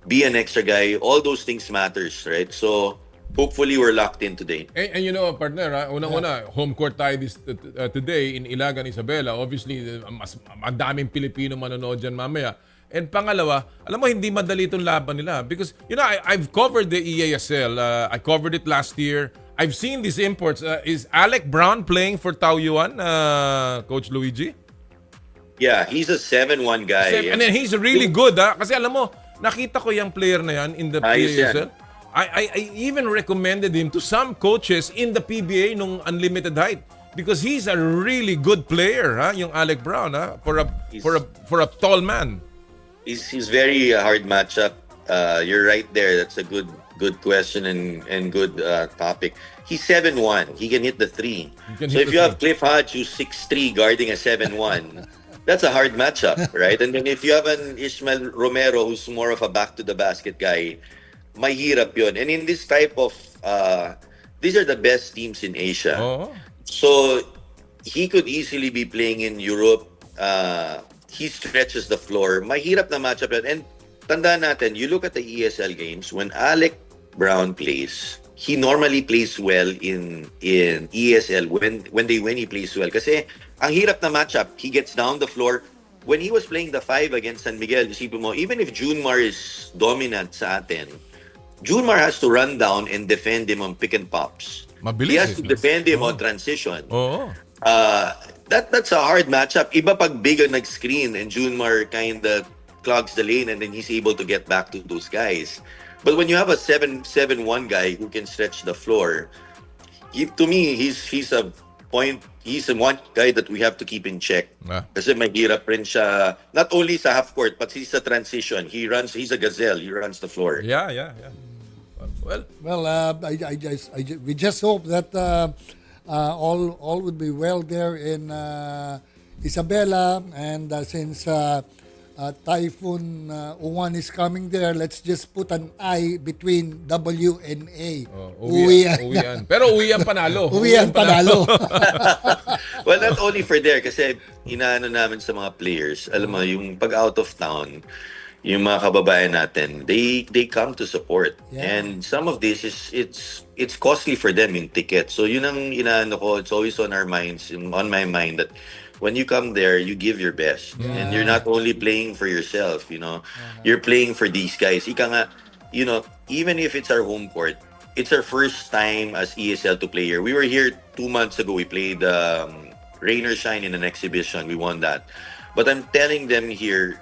be an extra guy. All those things matters, right? So, hopefully, we're locked in today. And partner, unang-una, home court tayo today in Ilagan, Isabela. Obviously, ang daming Pilipino manonood dyan mamaya. And pangalawa, alam mo, hindi madali itong laban nila. Because, I've covered the EASL. I covered it last year. I've seen these imports. Is Alec Brown playing for Taoyuan, Coach Luigi? Yeah, he's a 7-1 guy. And then he's really good, ha? Kasi alam mo, nakita ko yung player na yan in the Ayos EASL. yan. I even recommended him to some coaches in the PBA nung unlimited height because he's a really good player, ha? Yung Alec Brown, ha? For a tall man. He's very hard matchup. You're right there. That's a good question and good topic. He's 7'1". He can hit the 3. So if you have Cliff Hodge who's 6'3" guarding a 7'1", that's a hard matchup, right? And then if you have an Ishmael Romero who's more of a back to the basket guy, mahirap yun. And in this type of these are the best teams in Asia. Oh. So he could easily be playing in Europe. He stretches the floor. Mahirap na matchup yun. And tandaan natin, you look at the ESL games, when Alec Brown plays, he normally plays well in ESL. When they win, he plays well. Kasi ang hirap na matchup, he gets down the floor. When he was playing the 5 against San Miguel, isipin mo, even if Junmar is dominant sa atin, Junmar has to run down and defend him on pick and pops. Mabilis, he has to defend him on transition. Oh. That's a hard matchup. Iba pag big on nag-screen and Junmar kind of clogs the lane and then he's able to get back to those guys. But when you have a 7'1" guy who can stretch the floor, to me, he's a one guy that we have to keep in check. Kasi mahirap rin siya, not only sa half court, but he's a transition. He's a gazelle. He runs the floor. Yeah. Well, we just hope that all would be well there in Isabela, and since Typhoon Uwan is coming there, let's just put an I between W and A. uwian. Pero uwian panalo. Uwian panalo. Well, not only for there, kasi inaano namin sa mga players, alam mo, yung pag out of town, yung mga kababayan natin, they come to support. Yeah. And some of this it's costly for them yung ticket. So yun ang inaano ko, it's always on our minds, on my mind, that when you come there, you give your best. Yeah. And you're not only playing for yourself, you're playing for these guys. Ika nga, even if it's our home court, it's our first time as ESL to play here. We were here 2 months ago. We played Rain or Shine in an exhibition. We won that. But I'm telling them here,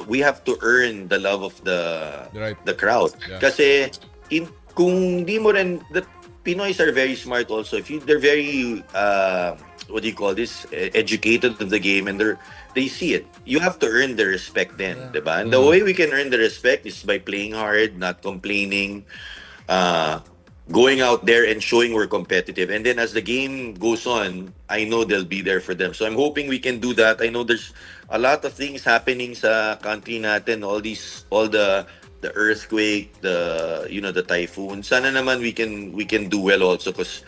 we have to earn the love of the crowd. Yeah. Kasi kung di mo rin, the Pinoys are very smart also. They're very what do you call this? Educated of the game, and they see it. You have to earn the respect then, diba? And the way we can earn the respect is by playing hard, not complaining, going out there and showing we're competitive. And then as the game goes on, I know they'll be there for them. So I'm hoping we can do that. I know there's a lot of things happening sa country natin, all the earthquake, the typhoon. Sana naman we can do well also, because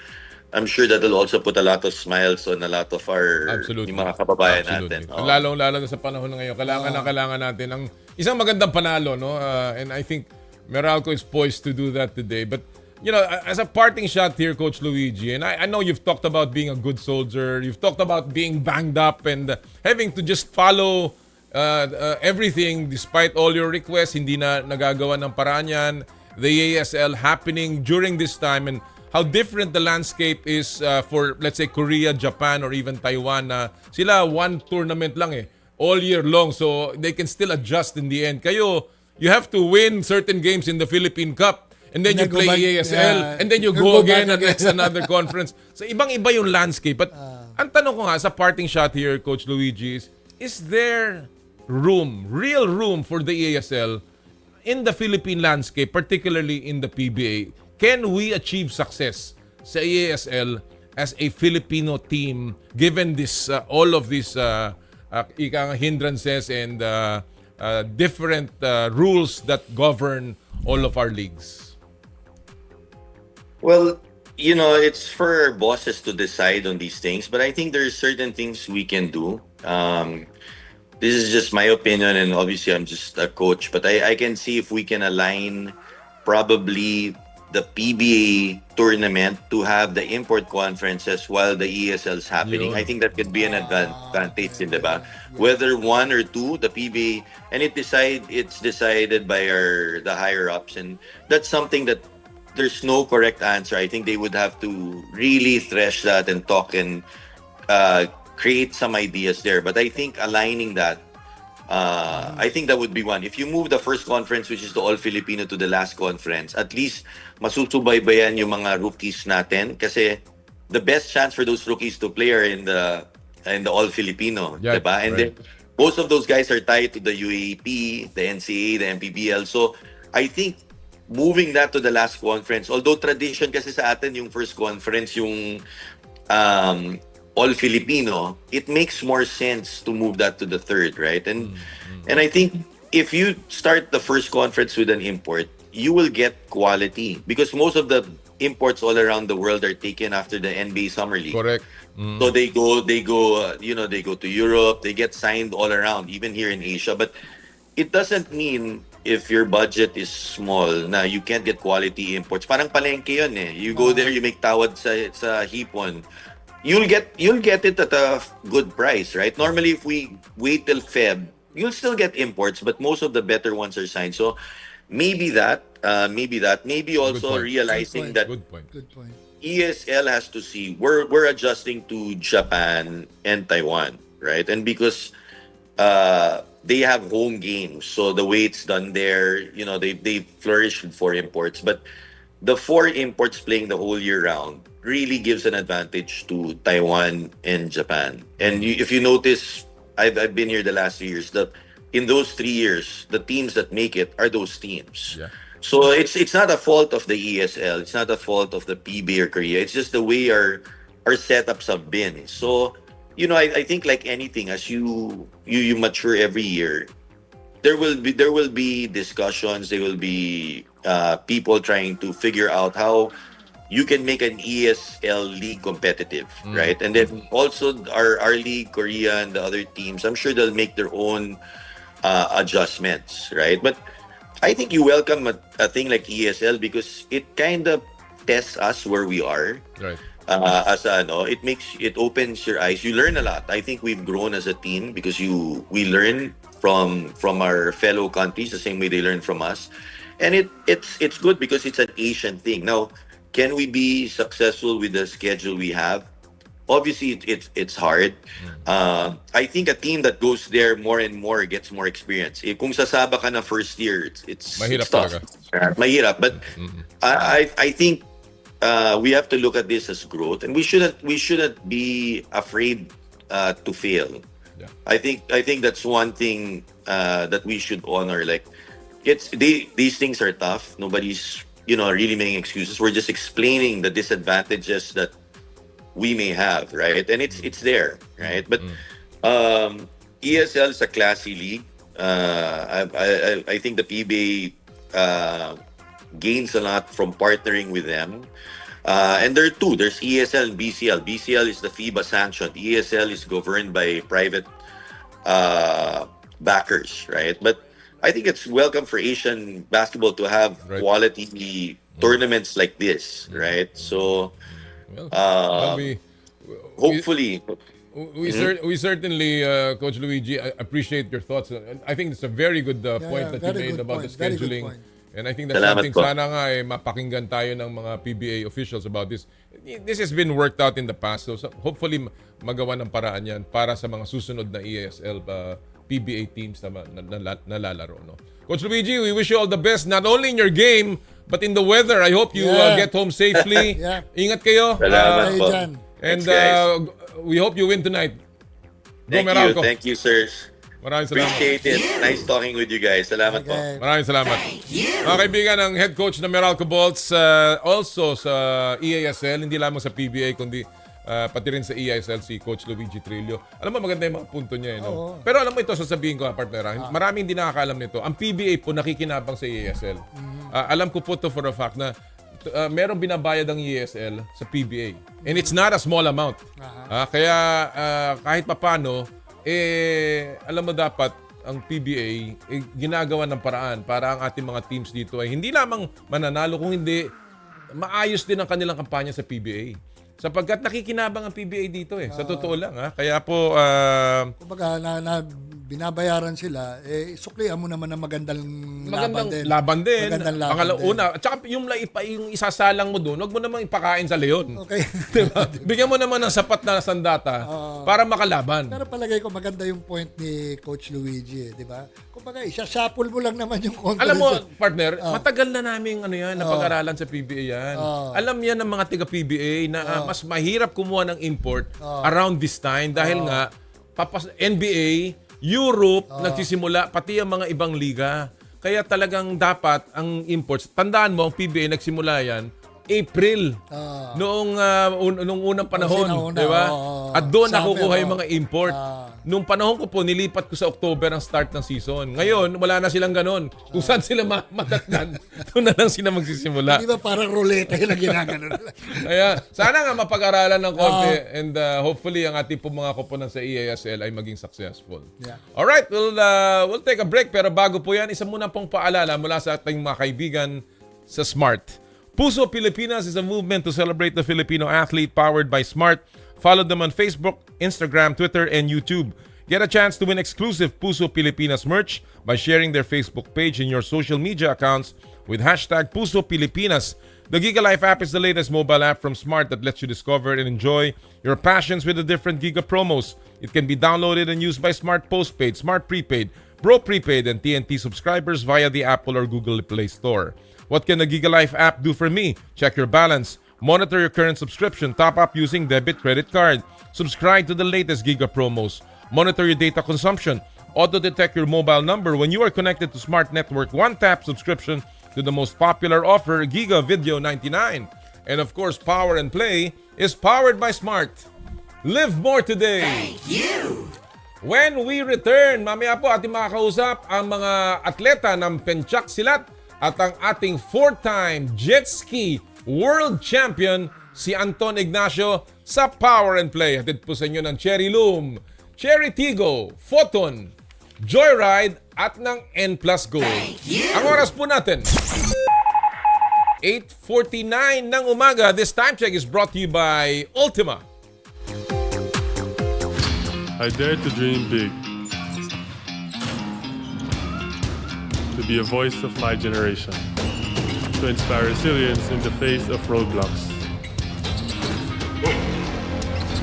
I'm sure that'll also put a lot of smiles on a lot of our yung mga kababayan natin. Lalo na sa panahon na ngayon, kailangan natin ang isang magandang panalo, no? And I think Meralco is poised to do that today. But as a parting shot here, Coach Luigi, and I know you've talked about being a good soldier, you've talked about being banged up and having to just follow everything despite all your requests, hindi na nagagawa ng paraan yan. The EASL happening during this time, and how different the landscape is for, let's say, Korea, Japan, or even Taiwan. Sila one tournament lang all year long, so they can still adjust in the end. Kayo, you have to win certain games in the Philippine Cup, and then you play EASL, and then you go again against another conference. So ibang-iba yung landscape. But ang tanong ko nga, sa parting shot here, Coach Luigi, is there real room for the EASL in the Philippine landscape, particularly in the PBA? Can we achieve success sa EASL as a Filipino team given this all of these hindrances and different rules that govern all of our leagues? Well, it's for bosses to decide on these things, but I think there's certain things we can do. This is just my opinion, and obviously I'm just a coach, but I can see if we can align probably the PBA tournament to have the import conferences while the ESL is happening. I think that could be an advantage, diba? Whether one or two, the PBA, and it's decided by the higher ups, and that's something that there's no correct answer. I think they would have to really thresh that and talk and create some ideas there. But I think aligning that, I think that would be one. If you move the first conference, which is the All-Filipino, to the last conference, at least masusubaybayan yung mga rookies natin, kasi the best chance for those rookies to play are in the All-Filipino, Yeah, diba? And then most of those guys are tied to the UAP, the NCAA, the MPBL. So I think moving that to the last conference, although tradition kasi sa atin yung first conference, yung All-Filipino, it makes more sense to move that to the third, right? And I think if you start the first conference with an import, you will get quality because most of the imports all around the world are taken after the NBA Summer League. Correct. So they go they go to Europe, they get signed all around, even here in Asia. But it doesn't mean if your budget is small na you can't get quality imports. Parang palengke yun eh. You go there, you make tawad sa hipon. You'll get it at a good price, right? Normally, if we wait till Feb, you'll still get imports, but most of the better ones are signed. So maybe maybe also realizing that Good point. ESL has to see we're adjusting to Japan and Taiwan, right? And because they have home games, so the way it's done there, they flourish with 4 imports. But the 4 imports playing the whole year round really gives an advantage to Taiwan and Japan. And if you notice, I've been here the last 3 years. In those 3 years, the teams that make it are those teams. Yeah. So it's not a fault of the ESL. It's not a fault of the PBA or Korea. It's just the way our setups have been. So, I think like anything, as you mature every year, there will be discussions. There will be people trying to figure out how you can make an ESL league competitive, right? And then also our league, Korea, and the other teams, I'm sure they'll make their own adjustments, right? But I think you welcome a thing like ESL because it kind of tests us where we are. Right. It opens your eyes. You learn a lot. I think we've grown as a team because we learn from our fellow countries the same way they learn from us, and it's good because it's an Asian thing. Now, can we be successful with the schedule we have? Obviously, it's hard. I think a team that goes there more and more gets more experience. Kung sasaba ka na first year, it's tough. Mahirap. But I think we have to look at this as growth, and we shouldn't be afraid to fail. Yeah. I think that's one thing that we should honor. Like, these things are tough. Nobody's really making excuses. We're just explaining the disadvantages that we may have, right? And it's there, right? But ESL is a classy league. I think the PBA gains a lot from partnering with them. And there are 2. There's ESL and BCL. BCL is the FIBA sanctioned. ESL is governed by private backers, right? But I think it's welcome for Asian basketball to have quality tournaments like this, right? So hopefully we certainly, Coach Luigi, appreciate your thoughts. I think it's a very good point that you made about the scheduling. And I think that's something sana nga mapakinggan tayo ng mga PBA officials about this. This has been worked out in the past. So hopefully magawa ng paraan yan para sa mga susunod na EASL PBA teams na lalaro. No? Coach Luigi, we wish you all the best, not only in your game, but in the weather. I hope you get home safely. Ingat kayo. Salamat po. And we hope you win tonight. Go Meralco. Thank you, sirs. Maraming salamat. Appreciate it. Nice talking with you guys. Salamat po. Maraming salamat. Mga kaibigan, ang head coach ng Meralco Bolts, also sa EASL, hindi lamang sa PBA, kundi pati rin sa EASL si Coach Luigi Trillo. Alam mo, maganda yung mga punto niya. No? Pero alam mo ito, sasabihin ko, partner, maraming hindi nakakaalam nito. Ang PBA po nakikinabang sa EASL. Alam ko po to for a fact na merong binabayad ang EASL sa PBA. And it's not a small amount. Kaya kahit papano, alam mo dapat, ang PBA ginagawa ng paraan para ang ating mga teams dito ay hindi lamang mananalo, kung hindi, maayos din ang kanilang kampanya sa PBA. Sapagkat nakikinabang ang PBA dito sa totoo lang. Kaya po... Kumbaga, binabayaran sila, suklihan mo naman ng magandang laban din. Magandang laban Una, at saka yung isasalang mo doon, huwag mo namang ipakain sa leon. Okay. Diba? Bigyan mo naman ng sapat na sandata para makalaban. Pero palagay ko maganda yung point ni Coach Luigi, di ba? Kumbaga, isasapul mo lang naman yung conference. Alam mo, partner, matagal na namin napag-aralan sa PBA yan. Alam yan ng mga tiga-PBA na mas mahirap kumuha ng import around this time dahil nga NBA, Europe, nagsisimula, pati ang mga ibang liga. Kaya talagang dapat ang imports, tandaan mo, ang PBA nagsimula yan, April. Noong unang panahon, di ba? At doon nakukuha yung mga import. Nung panahon ko po, nilipat ko sa October ang start ng season. Ngayon, wala na silang ganon. Kung saan sila matatnan, doon na lang sila magsisimula. Di ba parang ruleta yung ginaganon? Kaya, sana nga mapag-aralan ng konti and hopefully ang ating po mga koponan sa EASL ay maging successful. Yeah. Alright, we'll take a break. Pero bago po yan, isa muna pong paalala mula sa ating mga kaibigan sa Smart. Puso Pilipinas is a movement to celebrate the Filipino athlete powered by Smart. Follow them on Facebook, Instagram, Twitter, and YouTube. Get a chance to win exclusive Puso Pilipinas merch by sharing their Facebook page and your social media accounts with hashtag Puso Pilipinas. The Giga Life app is the latest mobile app from Smart that lets you discover and enjoy your passions with the different Giga promos. It can be downloaded and used by Smart Postpaid, Smart Prepaid, Bro Prepaid, and TNT subscribers via the Apple or Google Play Store. What can the Giga Life app do for me? Check your balance. Monitor your current subscription. Top up using debit credit card. Subscribe to the latest Giga promos. Monitor your data consumption. Auto-detect your mobile number when you are connected to Smart Network. One-tap subscription to the most popular offer, Giga Video 99. And of course, Power and Play is powered by Smart. Live more today! Thank you! When we return, mamaya po ating makakausap ang mga atleta ng Penchak Silat at ang ating 4-time jet ski world champion si Anton Ignacio sa Power and Play. Hatid po sa inyo ng Cherry Loom, Cherry Tigo, Photon, Joyride at ng N Plus Gold. Ang oras po natin, 8:49 ng umaga. This time check is brought to you by Ultima. I dare to dream big. To be a voice of my generation. To inspire resilience in the face of roadblocks.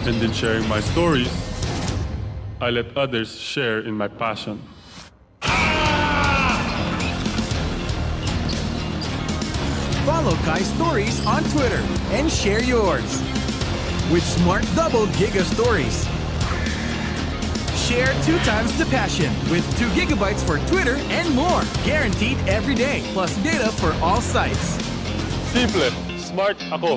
And in sharing my stories, I let others share in my passion. Follow Kai's stories on Twitter and share yours. With Smart Double Giga Stories. Share 2 times the passion with 2 gigabytes for Twitter and more. Guaranteed every day. Plus data for all sites. Simple, smart ako.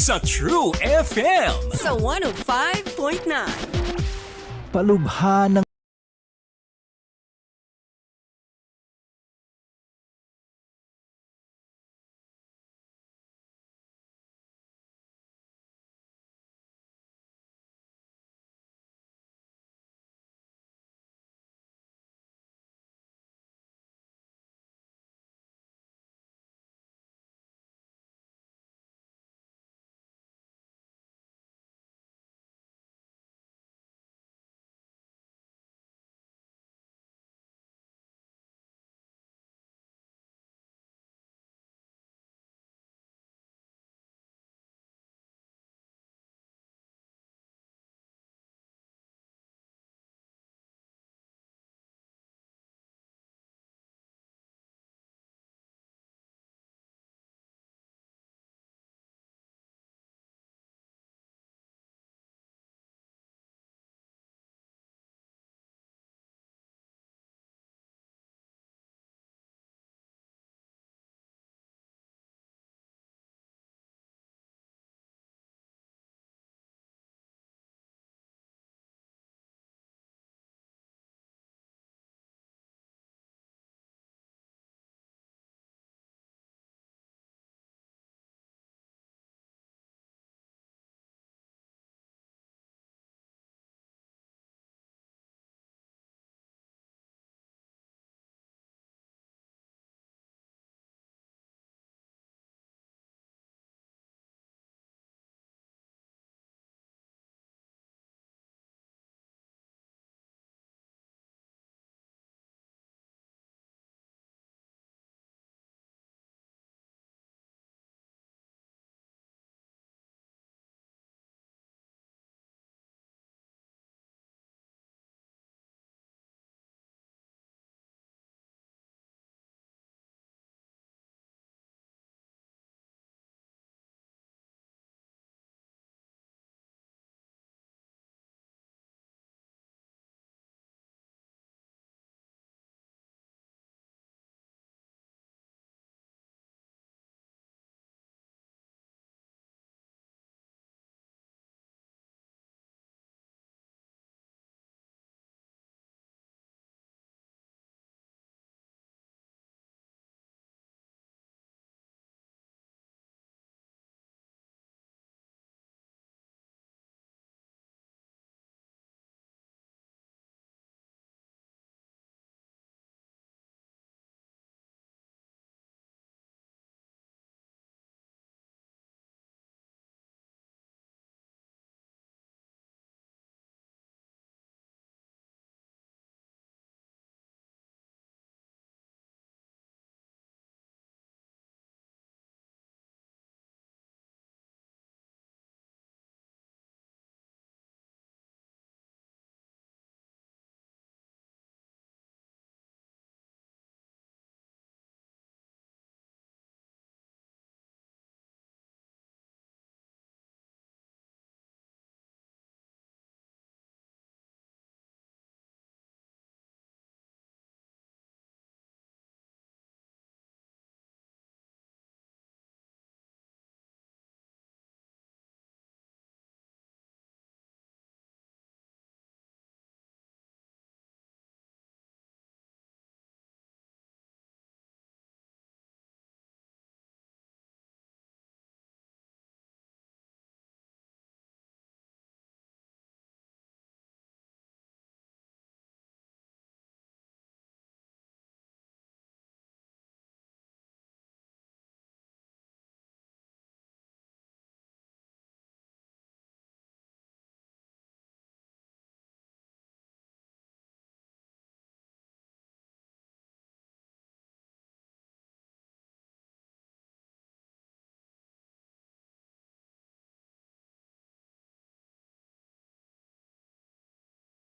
Sa True FM. Sa 105.9. Palubha ng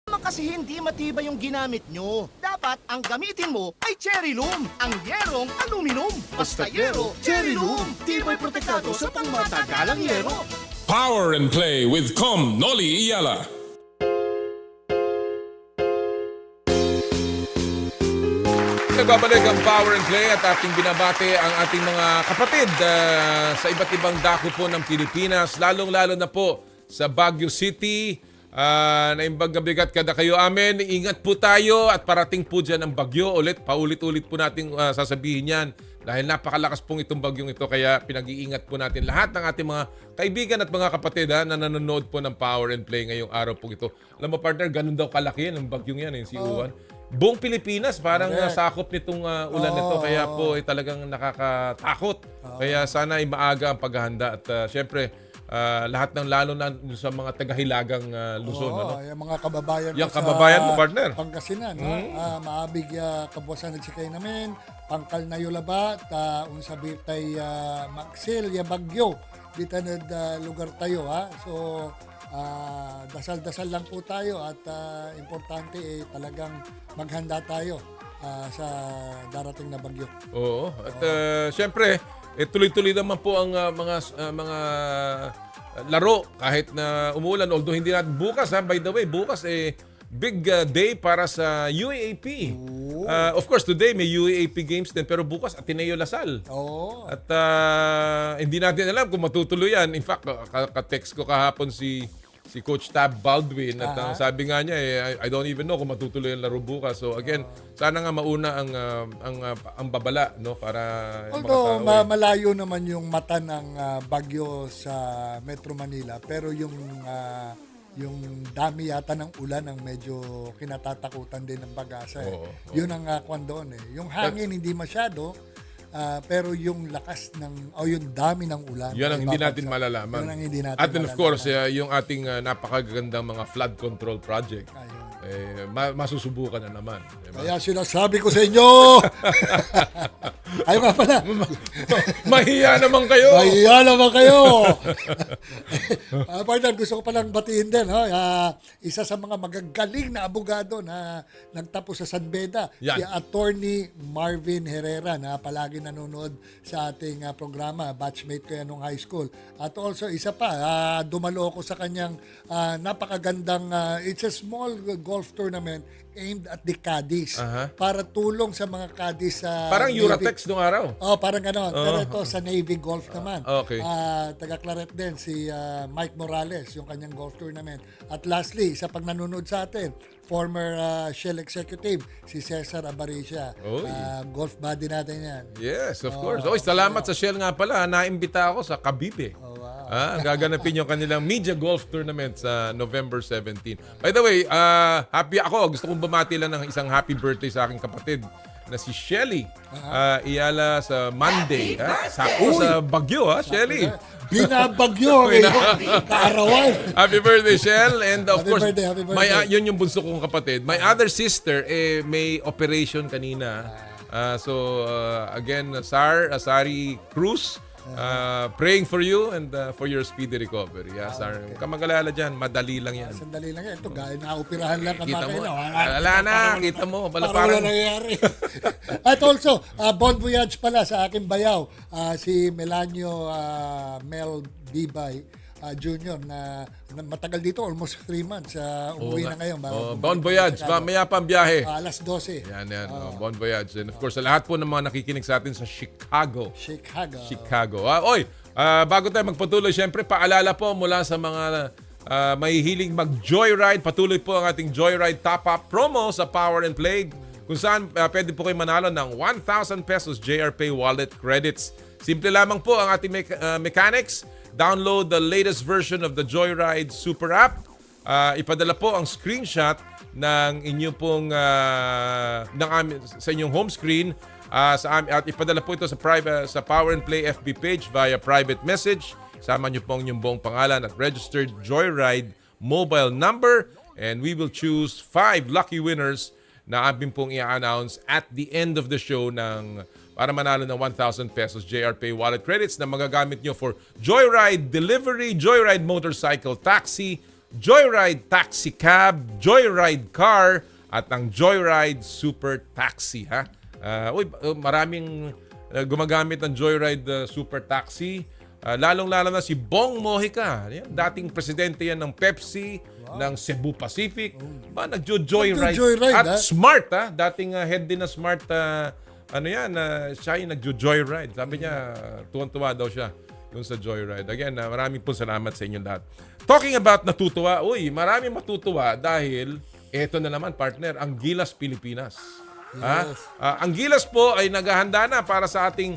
naman kasi hindi matibay yung ginamit nyo. Dapat ang gamitin mo ay Cherry Loom, ang yerong aluminum. Basta yero, Cherry Loom. Tibay protektado sa pangmatagalang yero. Power and Play with Com Noli Iyala. Nagbabalik ang Power and Play at ating binabate ang ating mga kapatid sa iba't ibang dako po ng Pilipinas, lalong-lalo na po sa Baguio City. Naimbag bigat kada kayo amin. Ingat po tayo at parating po dyan ang bagyo ulit. Paulit-ulit po natin sasabihin yan dahil napakalakas pong itong bagyong ito. Kaya pinag-iingat po natin lahat ng ating mga kaibigan at mga kapatid na nanonood po ng Power and Play ngayong araw po ito. Alam mo partner, ganun daw kalaki ang bagyong yan, si Uwan. Buong Pilipinas parang sakop nitong ulan nito. Kaya po talagang nakakatakot. Kaya sana ay maaga ang paghahanda at syempre lahat ng lalo na sa mga tagahilagang Luzon. Yung mga kababayan yung kababayan mo, partner. Pangasinan. Maabig kabuwasan at sikay namin. Pangkal na yulaba. Unsa bitay maksil ya bagyo. Dito na lugar tayo. So, dasal-dasal lang po tayo at importante talagang maghanda tayo sa darating na bagyo. Oo. At syempre, tuloy-tuloy naman po ang mga laro kahit na umuulan. Although hindi natin bukas, by the way, bukas big day para sa UAAP. Of course, today may UAAP games din pero bukas Ateneo Lasal. At hindi natin alam kung matutuloy yan. In fact, ka-text ko kahapon si Coach Tab Baldwin at sabi nga niya I don't even know kung matutuloy ang laro bukas. So again, sana nga mauna ang babala no para although malayo naman yung mata ng bagyo sa Metro Manila pero yung dami yata ng ulan ang medyo kinatatakutan din ng pag-asa. Yun ang kwan doon Yung hangin hindi masyado pero yung lakas yung dami ng ulan. Yan ang hindi natin malalaman. Yun ang hindi natin At then of course, yung ating napakagandang mga flood control project. Masusubukan na naman. Diba? Kaya sinasabi ko sa inyo. Ayaw nga pala. Mahiya naman kayo. Mahiya naman kayo. Partner, gusto ko palang batiin din. Isa sa mga magagaling na abogado na nagtapos sa San Beda, si Attorney Marvin Herrera na palagi nanonood sa ating programa. Batchmate ko yan nung high school. At also, isa pa, dumalo ako sa kanyang napakagandang, it's a small golf tournament aimed at the caddies para tulong sa mga caddies sa parang Navy. Euratex nung araw. Parang gano'n. Pero ito sa Navy Golf naman. Okay. Taga-Claret din si Mike Morales, yung kanyang golf tournament. At lastly, isa pang nanonood sa atin, former Shell executive, si Cesar Abaricia. Golf buddy natin yan. Yes, of course. Salamat sa Shell nga pala. Naimbita ako sa Cavite. Gaganapin yung kanilang media golf tournament sa November 17. By the way, happy ako. Gusto kong bumati lang ng isang happy birthday sa aking kapatid na si Shelly Iyala sa Monday. Sakto sa Bagyo, Shelly. Binabagyo kaarawan. Happy birthday, Shell. And of course, happy birthday. Yun yung bunso kong kapatid. My other sister, may operation kanina. Again, Sari Cruz, praying for you and for your speedy recovery. Sar, kamagalala dyan, madali lang yan. Sandali lang yan. Ito, gaya na operahan lang Kita mo. kamakay. Wala na, kita mo. Parang wala nangyayari. At also, bon voyage pala sa aking bayaw, si Melanio Mel Bibay Junior na matagal dito, almost 3 months. Umuwi na ngayon. Bon voyage. Maya pa ang biyahe. Alas 12. Yan. Bon voyage. And of course, sa lahat po ng mga nakikinig sa atin sa Chicago. Bago tayo magpatuloy, syempre, paalala po mula sa mga may hiling mag-joyride. Patuloy po ang ating joyride top-up promo sa Power and Play kung saan pwede po kayo manalo ng 1,000 pesos JRPay wallet credits. Simple lamang po ang ating mechanics. Download the latest version of the Joyride Super App. Ipadala po ang screenshot ng inyo pong sa inyong home screen at ipadala po ito sa Power and Play FB page via private message. Sama niyo po ang inyong buong pangalan at registered Joyride mobile number and we will choose 5 lucky winners na amin pong i-announce at the end of the show para manalo ng 1,000 pesos JRPay wallet credits na magagamit nyo for Joyride Delivery, Joyride Motorcycle Taxi, Joyride Taxi Cab, Joyride Car, at ang Joyride Super Taxi. Ha? Maraming gumagamit ng Joyride Super Taxi. Lalong-lalo na si Bong Mojica. Yan, dating presidente yan ng Pepsi, ng Cebu Pacific. Nagjo-joyride. At Smart, dating head din na Smart, siya yung nagjo-joyride. Sabi niya, tuwan-tuwa daw siya dun sa joyride. Again, maraming po salamat sa inyong lahat. Talking about natutuwa, maraming matutuwa dahil eto na naman, partner, ang Gilas Pilipinas. Yes. Ang Gilas po ay naghahanda na para sa ating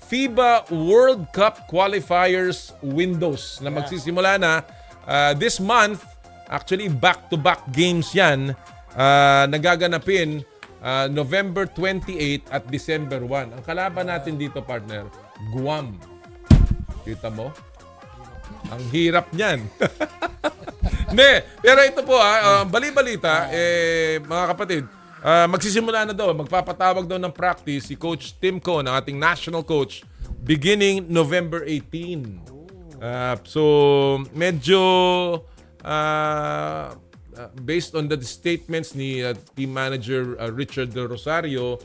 FIBA World Cup Qualifiers windows na magsisimula na this month. Actually, back-to-back games yan. Nagaganapin November 28 at December 1. Ang kalaban natin dito, partner, Guam. Kita mo? Ang hirap niyan. Pero ito po, bali-balita, mga kapatid, magsisimula na daw, magpapatawag daw ng practice si Coach Tim Cone, ang ating national coach, beginning November 18. So, medyo based on the statements ni team manager Richard De Rosario,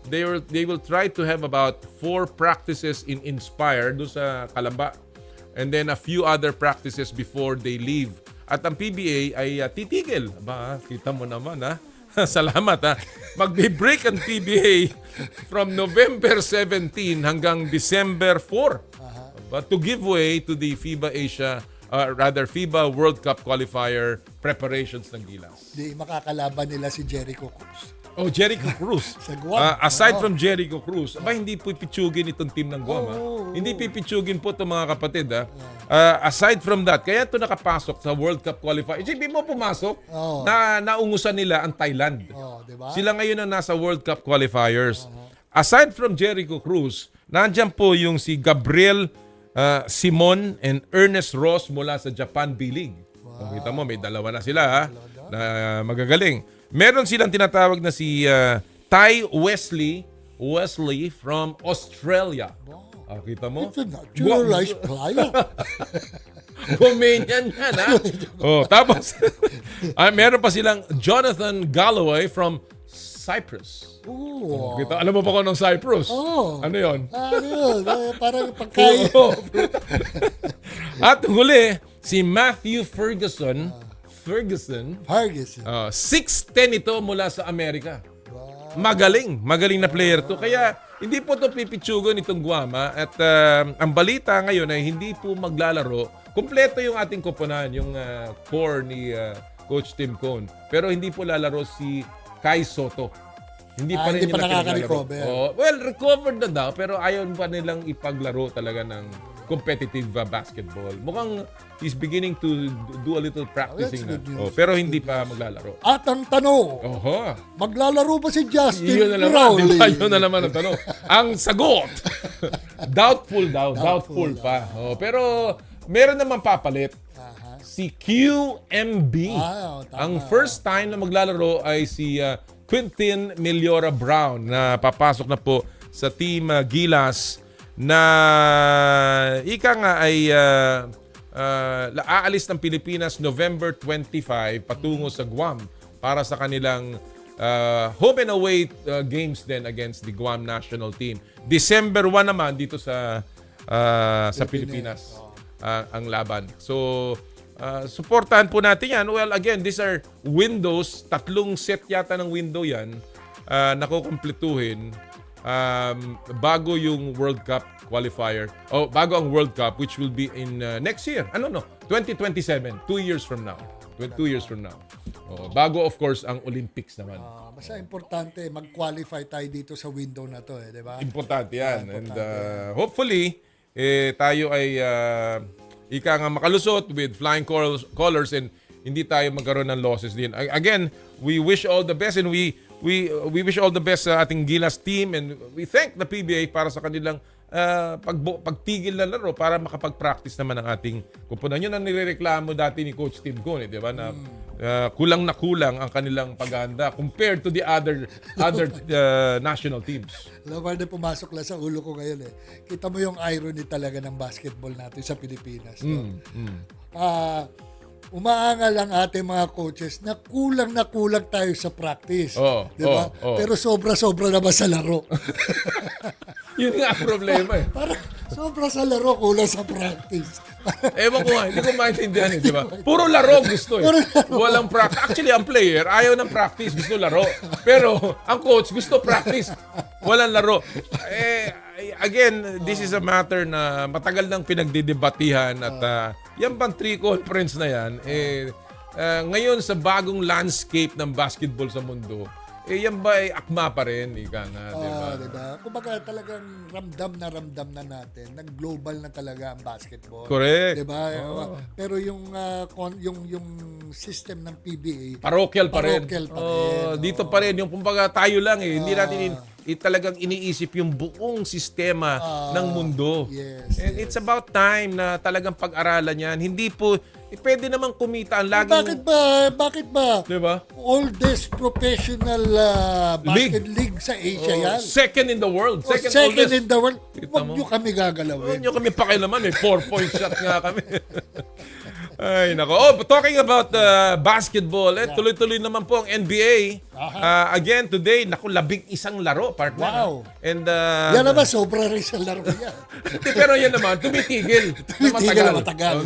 they will try to have about 4 practices in Inspire do sa Calamba, and then a few other practices before they leave. At ang PBA ay titigil. Kita mo naman, Salamat, Magbe-break ang PBA from November 17 hanggang December 4. But to give way to the FIBA FIBA World Cup qualifier preparations ng Gilas. Di makakalaban nila si Jericho Cruz. Jericho Cruz. Sa Guam. Aside from Jericho Cruz, hindi pipitsugin itong team ng Guam. Hindi pipitsugin po itong mga kapatid. Aside from that, kaya ito nakapasok sa World Cup qualifier. Isipin mo pumasok, naungusan nila ang Thailand. Diba? Sila ngayon ang nasa World Cup qualifiers. Aside from Jericho Cruz, nandiyan po yung si Gabriel Simon and Ernest Ross mula sa Japan B-League. Kita mo, may dalawa na sila na magagaling. Meron silang tinatawag na si Ty Wesley from Australia. Kita mo? It's a naturalized player. Romanian yan, tapos, meron pa silang Jonathan Galloway from Cyprus. Kita, alam mo ba kung anong Cyprus? Ano yun? Parang pagkain. At huli, si Matthew Ferguson. 6'10" ito mula sa Amerika. Magaling na player to. Kaya hindi po ito pipitsugon itong Guam. At ang balita ngayon ay hindi po maglalaro. Kompleto yung ating koponan, yung core ni Coach Tim Cone. Pero hindi po lalaro si Kai Soto. Hindi pa nakaka-recover. Recovered na daw, pero ayaw pa nilang ipaglaro talaga ng competitive basketball. Mukhang he's beginning to do a little practicing na. Pero hindi pa maglalaro. At ang tanong, maglalaro ba si Justin Brownlee? Yun na naman ang tanong. Ang sagot, doubtful daw. Doubtful pa. Pero meron naman papalit. Si QMB. Ang first time na maglalaro ay si Quintin Meliora Brown na papasok na po sa team Gilas na ika nga ay aalis ng Pilipinas November 25 patungo sa Guam para sa kanilang home and away games then against the Guam national team. December 1 naman dito sa Pilipinas ang laban. So supportahan po natin yan. Well, again, these are windows. 3 set yata ng window yan na kukumpletuhin bago yung World Cup qualifier. Bago ang World Cup, which will be in next year. 2027. 2 years from now. 2 years from now. Bago, of course, ang Olympics naman. Basta importante, mag-qualify tayo dito sa window na to, di ba? Importante yan. And hopefully, tayo ay ika nga makalusot with flying colors and hindi tayo magkaroon ng losses din. Again, we wish all the best and we wish all the best sa ating Gilas team and we thank the PBA para sa kanilang pagtigil na laro para makapag-practice naman ang ating kupunan. Yun ang nirereklamo dati ni Coach Tim Cone, di ba? Na kulang na kulang ang kanilang paghahanda compared to the other national teams. Alam mo, pumasok lang sa ulo ko ngayon Kita mo yung irony talaga ng basketball natin sa Pilipinas. umaangal ang ating mga coaches na kulang tayo sa practice. Di ba? Pero sobra-sobra naman sa laro. Yun nga ang problema eh. Parang sobra sa laro, kulang sa practice. Ewan ko nga, hindi ko maintindihan eh, di ba? Puro laro gusto eh. Walang practice. Actually, ang player, ayaw ng practice, gusto laro. Pero, ang coach, gusto practice. Walang laro. Again, this is a matter na matagal nang pinagdidebatihan at yan bang three conference na yan, ngayon sa bagong landscape ng basketball sa mundo, yan ba ay akma pa rin, ika nga, diba? Kumbaga talagang ramdam na natin, nag-global na talaga ang basketball. Correct. Diba? Pero yung system ng PBA, parochial pa rin. Dito pa rin, yung kumbaga tayo lang eh, hindi natin talagang iniisip yung buong sistema ng mundo. And it's about time na talagang pag-aralan yan. Hindi po, pwede namang kumita ang laging... Bakit ba? Diba? Oldest professional basket league sa Asia yan. Second in the world. Second in the world. Huwag nyo kami gagalawin. Huwag nyo kami pakialaman. May 4-point shot nga kami. Ay, nako. Talking about basketball, tuloy-tuloy naman po ang NBA. Again, today, naku, 11 laro, partner. Wow. And, yan naman, sobra rin sa laro yan. Pero yan naman, tumitigil.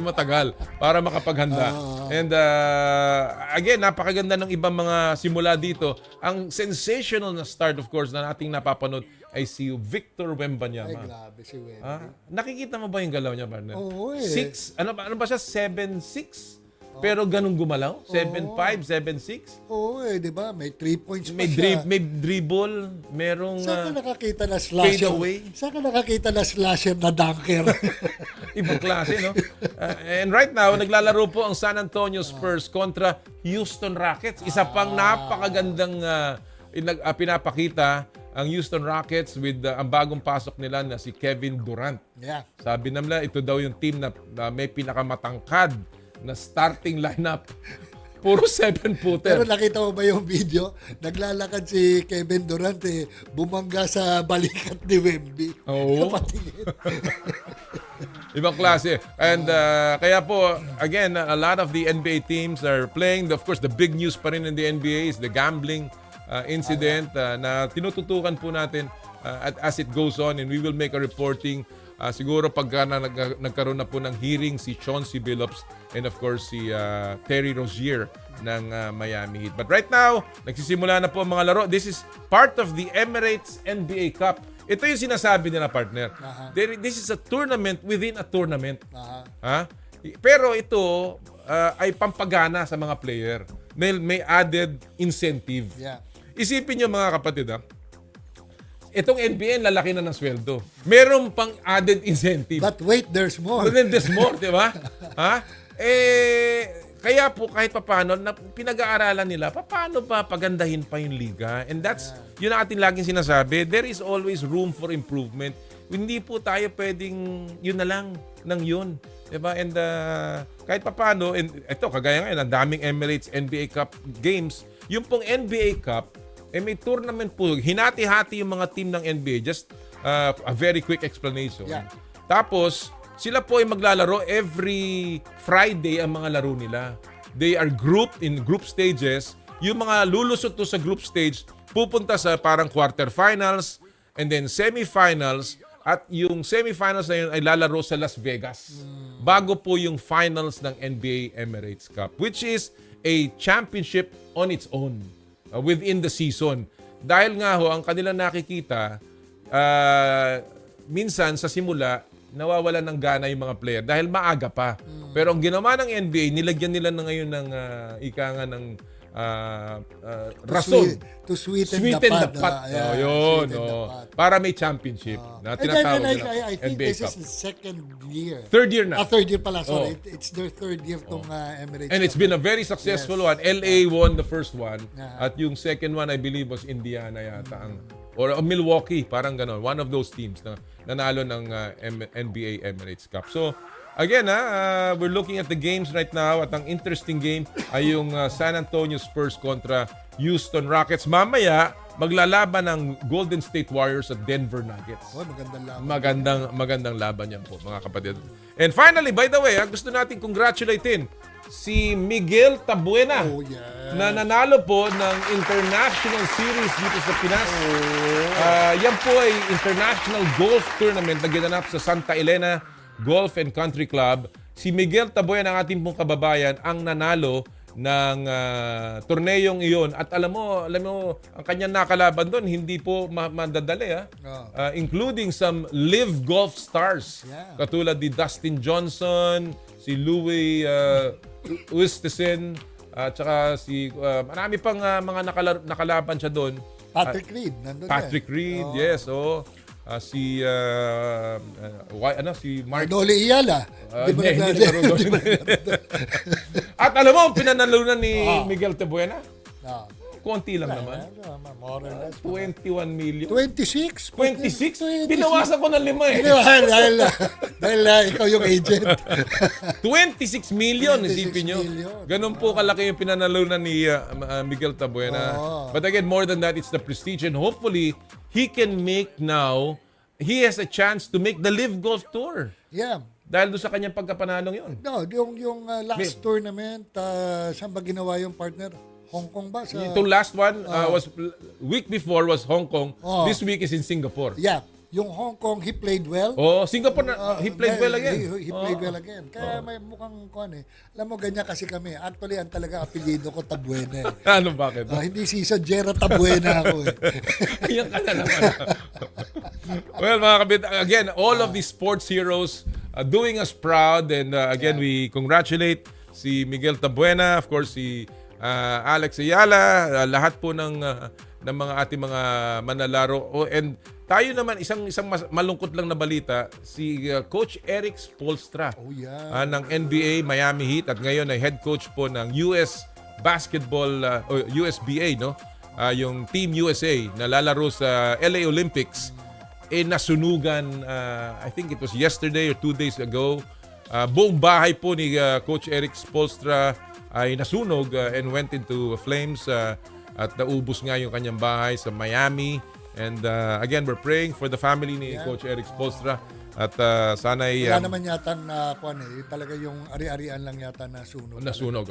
Matagal. Para makapaghanda. And, again, napakaganda ng ibang mga simula dito. Ang sensational na start, of course, na ating napapanood ay si Victor Wembanyama. Ay, grabe si Wemby. Nakikita mo ba yung galaw niya, partner? Oo, 6, ano ba siya? 7'6"? Pero ganun gumalaw? 7'5", 7'6"? Oo, di ba? May 3 points pa siya. May dribble, merong Saan ka nakakita na slasher? fade away? Saan ka nakakita na slasher na dunker? Ibang klase, no? And right now, naglalaro po ang San Antonio Spurs kontra Houston Rockets. Isa pang napakagandang pinapakita ang Houston Rockets with ang bagong pasok nila na si Kevin Durant. Yeah. Sabi nila, ito daw yung team na may pinakamatangkad na starting lineup. Puro 7-footer. Pero nakita mo ba yung video? Naglalakad si Kevin Durant bumangga sa balikat ni Wemby. Oo. Sa patingin. Ibang klase. And kaya po, again, a lot of the NBA teams are playing. Of course, the big news pa rin in the NBA is the gambling incident na tinututukan po natin as it goes on, and we will make a reporting siguro pagka nagkaroon na po ng hearing si Chauncey Billups and of course si Terry Rozier ng Miami Heat. But right now, nagsisimula na po ang mga laro. This is part of the Emirates NBA Cup. Ito yung sinasabi nila, partner. This is a tournament within a tournament. Pero ito ay pampagana sa mga player. May added incentive. Yeah. Isipin nyo mga kapatid, itong NBA, lalaki na ng sweldo. Meron pang added incentive. But wait, there's more. There's more, di ba? Kaya po kahit papaano, pinag-aaralan nila, paano ba pagandahin pa yung liga? And that's, yun ang ating laging sinasabi, there is always room for improvement. Hindi po tayo pwedeng yun na lang ng yun. Diba? And kahit papaano, and ito, kagaya ngayon, ang daming Emirates NBA Cup games. Yung pong NBA Cup, may tournament po. Hinati-hati yung mga team ng NBA. Just a very quick explanation. Yeah. Tapos, sila po ay maglalaro every Friday ang mga laro nila. They are grouped in group stages. Yung mga lulusot to sa group stage, pupunta sa parang quarterfinals and then semifinals. At yung semifinals na yun ay lalaro sa Las Vegas. Bago po yung finals ng NBA Emirates Cup, which is a championship on its own. Within the season. Dahil nga ho, ang kanilang nakikita, minsan sa simula, nawawalan ng gana yung mga player dahil maaga pa. Pero ang ginawa ng NBA, nilagyan nila na ngayon ng ika nga ng rason. To sweeten the pot. Yun. Para may championship. Na tinatawag nila I think NBA this Cup. is the second year. Third year na. Third year pala. Sorry. It's their third year tong Emirates. And it's been a very successful one. LA won the first one. At yung second one, I believe, was Indiana yata. Or Milwaukee. Parang ganon. One of those teams na nanalo ng NBA Emirates Cup. So, again, we're looking at the games right now at ang interesting game ay yung San Antonio Spurs kontra Houston Rockets. Mamaya, maglalaban ng Golden State Warriors at Denver Nuggets. Magandang laban. Magandang laban yan po, mga kapatid. And finally, by the way, gusto natin congratulatin si Miguel Tabuena. Oh, yeah. Na nanalo po ng International Series dito sa Pinas. Yan po ay International Golf Tournament na ginanap sa Santa Elena Golf and Country Club. Si Miguel Tabuena, ang ating pong kababayan, ang nanalo ng torneyong iyon. At alam mo, ang kanyang nakalaban doon, hindi po madadali. Including some live golf stars. Yeah. Katulad ni Dustin Johnson, si Louis Oosthuizen, at saka si marami pang mga nakalaban siya doon. Patrick Reed, nandun Patrick Reed, yes. Si Mark Noli Iyala. Di ba naglaro doon? At alam mo, pinanalunan ni Miguel Tabuena? Konti lang naman. More or less. 21 million. 26? 26? Pinawasan ko ng 5 eh. Dahil ikaw yung agent. 26 million, 26 isipin nyo. million. Ganun po kalaki yung pinanalunan ni Miguel Tabuena. But again, more than that, it's the prestige. And hopefully, he can make now, he has a chance to make the Live Golf Tour. Yeah. Dahil doon sa kanyang pagkapanalong yun. No, yung last tournament, saan ba ginawa yung partner? Hong Kong ba? Itong last one was week before was Hong Kong. This week is in Singapore. Yeah. Yung Hong Kong, he played well. Singapore, he played well again. He played well again. Kaya may mukhang alam mo, ganyan kasi kami. Actually, ang talaga apelyido ko, Tabuena. Ano, bakit? Hindi si Jera Tabuena ako eh. Yan ka na naman. Well, mga kabit, again, all of these sports heroes doing us proud. And again, we congratulate si Miguel Tabuena, of course, si Alex Ayala, lahat po ng mga ating mga manlalaro. And tayo naman, isang malungkot lang na balita, si Coach Eric Spoelstra ng NBA Miami Heat at ngayon ay head coach po ng US Basketball, USBA, no? Yung Team USA na lalaro sa LA Olympics, nasunugan, I think it was yesterday or 2 days ago. Buong bahay po ni Coach Eric Spoelstra ay nasunog and went into flames at naubos nga yung kanyang bahay sa Miami. And again, we're praying for the family ni Coach Eric Spoelstra at sana ay... Wala naman yata na talaga yung ari-arian lang yata na sunog. Nasunog,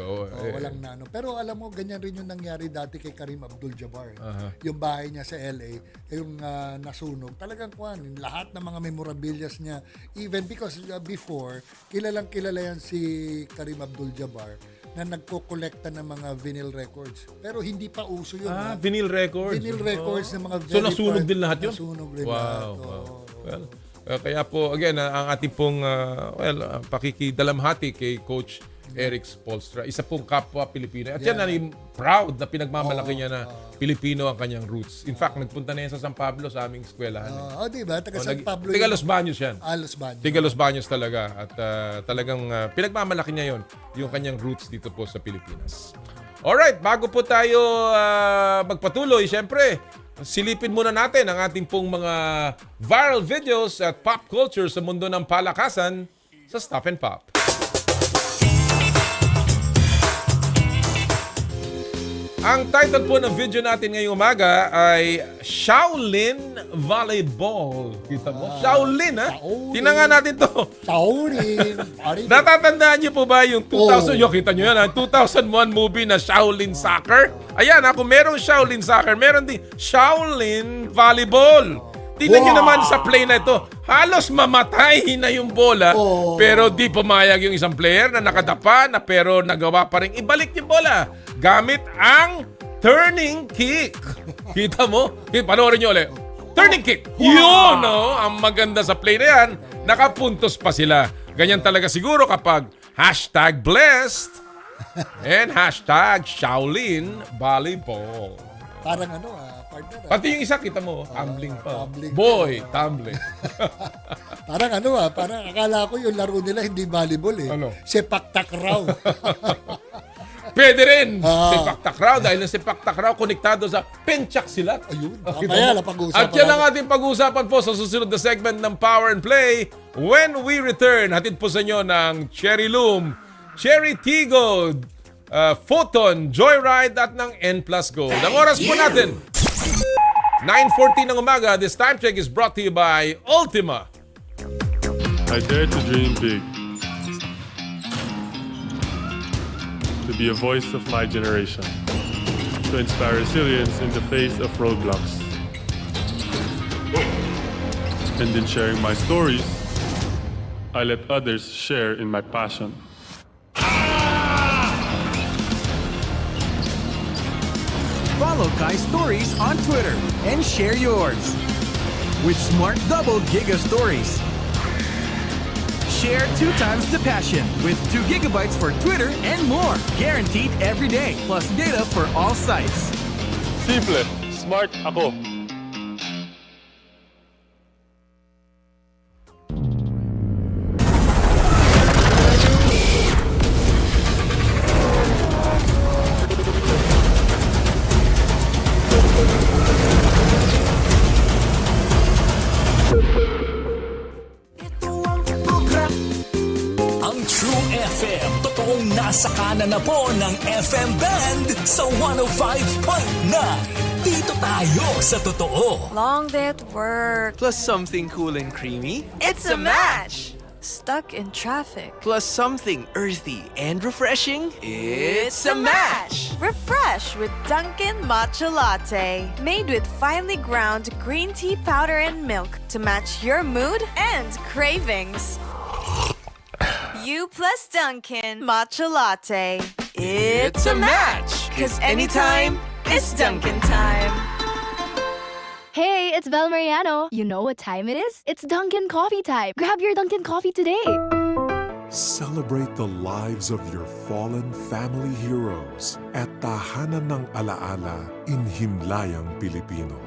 walang nano. Pero alam mo, ganyan rin yung nangyari dati kay Kareem Abdul-Jabbar. Yung bahay niya sa LA, yung nasunog. Talagang lahat ng mga memorabilias niya, even because before, kilalang kilala yan si Kareem Abdul-Jabbar na nagko-kolekta ng mga vinyl records. Pero hindi pa uso yun. Vinyl records? Vinyl records ng mga So nasunog din lahat yun? Nasunog din lahat. Well, kaya po, again, ang ating pong pakikidalamhati kay Coach Eric Spoelstra. Isa pong kapwa Pilipino. At yan, proud na pinagmamalaki niya na Pilipino ang kanyang roots. In fact, nagpunta na yan sa San Pablo sa aming eskwelahan. Diba? Taga San Pablo. Tiga Los Baños yan. Los Baños. Tiga Los Baños talaga. At talagang pinagmamalaki niya yon yung kanyang roots dito po sa Pilipinas. Alright, bago po tayo magpatuloy, syempre, silipin muna natin ang ating pong mga viral videos at pop culture sa mundo ng palakasan sa Stop and Pop. Ang title po ng video natin ngayong umaga ay Shaolin Volleyball. Kita mo? Shaolin, ha? Tingnan nga natin to. Shaolin. Natatandaan niyo po ba yung 2000? Kita niyo yan, ha? 2001 movie na Shaolin Soccer? Ayan, kung merong Shaolin Soccer, meron din Shaolin Volleyball. Tingnan niyo naman sa play na ito. Halos mamatay na yung bola, pero di pumayag yung isang player na nakadapa na pero nagawa pa rin ibalik yung bola gamit ang turning kick. Kita mo? Panoorin niyo ulit. Turning kick. Yun, ang maganda sa play na yan. Nakapuntos pa sila. Ganyan talaga siguro kapag #blessed and #Shaolin Volleyball. Parang partner. Pati yung isa, kita mo, tumbling pa. Boy, tumbling. Parang parang akala ko yung laro nila hindi volleyball eh. Sepak takraw. Pwede rin. Sepak takraw dahil ang sepak takraw konektado sa Penchak Silat. Ayun. Kaya pag-uusapan. At yan ang ating pag-uusapan po sa susunod na segment ng Power and Play. When we return, hatid po sa inyo ng Cherry Loom, Cherry Tigo, Photon, Joyride at ng N Plus Gold. Ang oras po natin, 9:14 ng umaga. This time check is brought to you by Ultima. I dare to dream big. to be a voice of my generation, to inspire resilience in the face of roadblocks. And in sharing my stories, I let others share in my passion. Follow Kai Stories on Twitter and share yours. With Smart Double Giga Stories. Share 2 times the passion with 2 gigabytes for Twitter and more. Guaranteed every day, plus data for all sites. Simple, smart ako. Ang True FM, totoong nasa kanan na po ng FM band sa 105.9. Dito tayo sa totoo. Long day at work. Plus something cool and creamy. It's a match. Stuck in traffic. Plus something earthy and refreshing. It's a match. Refresh with Dunkin' Matcha Latte. Made with finely ground green tea powder and milk to match your mood and cravings. You plus Dunkin' Matcha Latte. It's a match. Cause anytime is Dunkin' time. Hey, it's Bel Mariano. You know what time it is? It's Dunkin' Coffee time. Grab your Dunkin' Coffee today. Celebrate the lives of your fallen family heroes at Tahanan ng Alaala in Himlayang, Pilipino.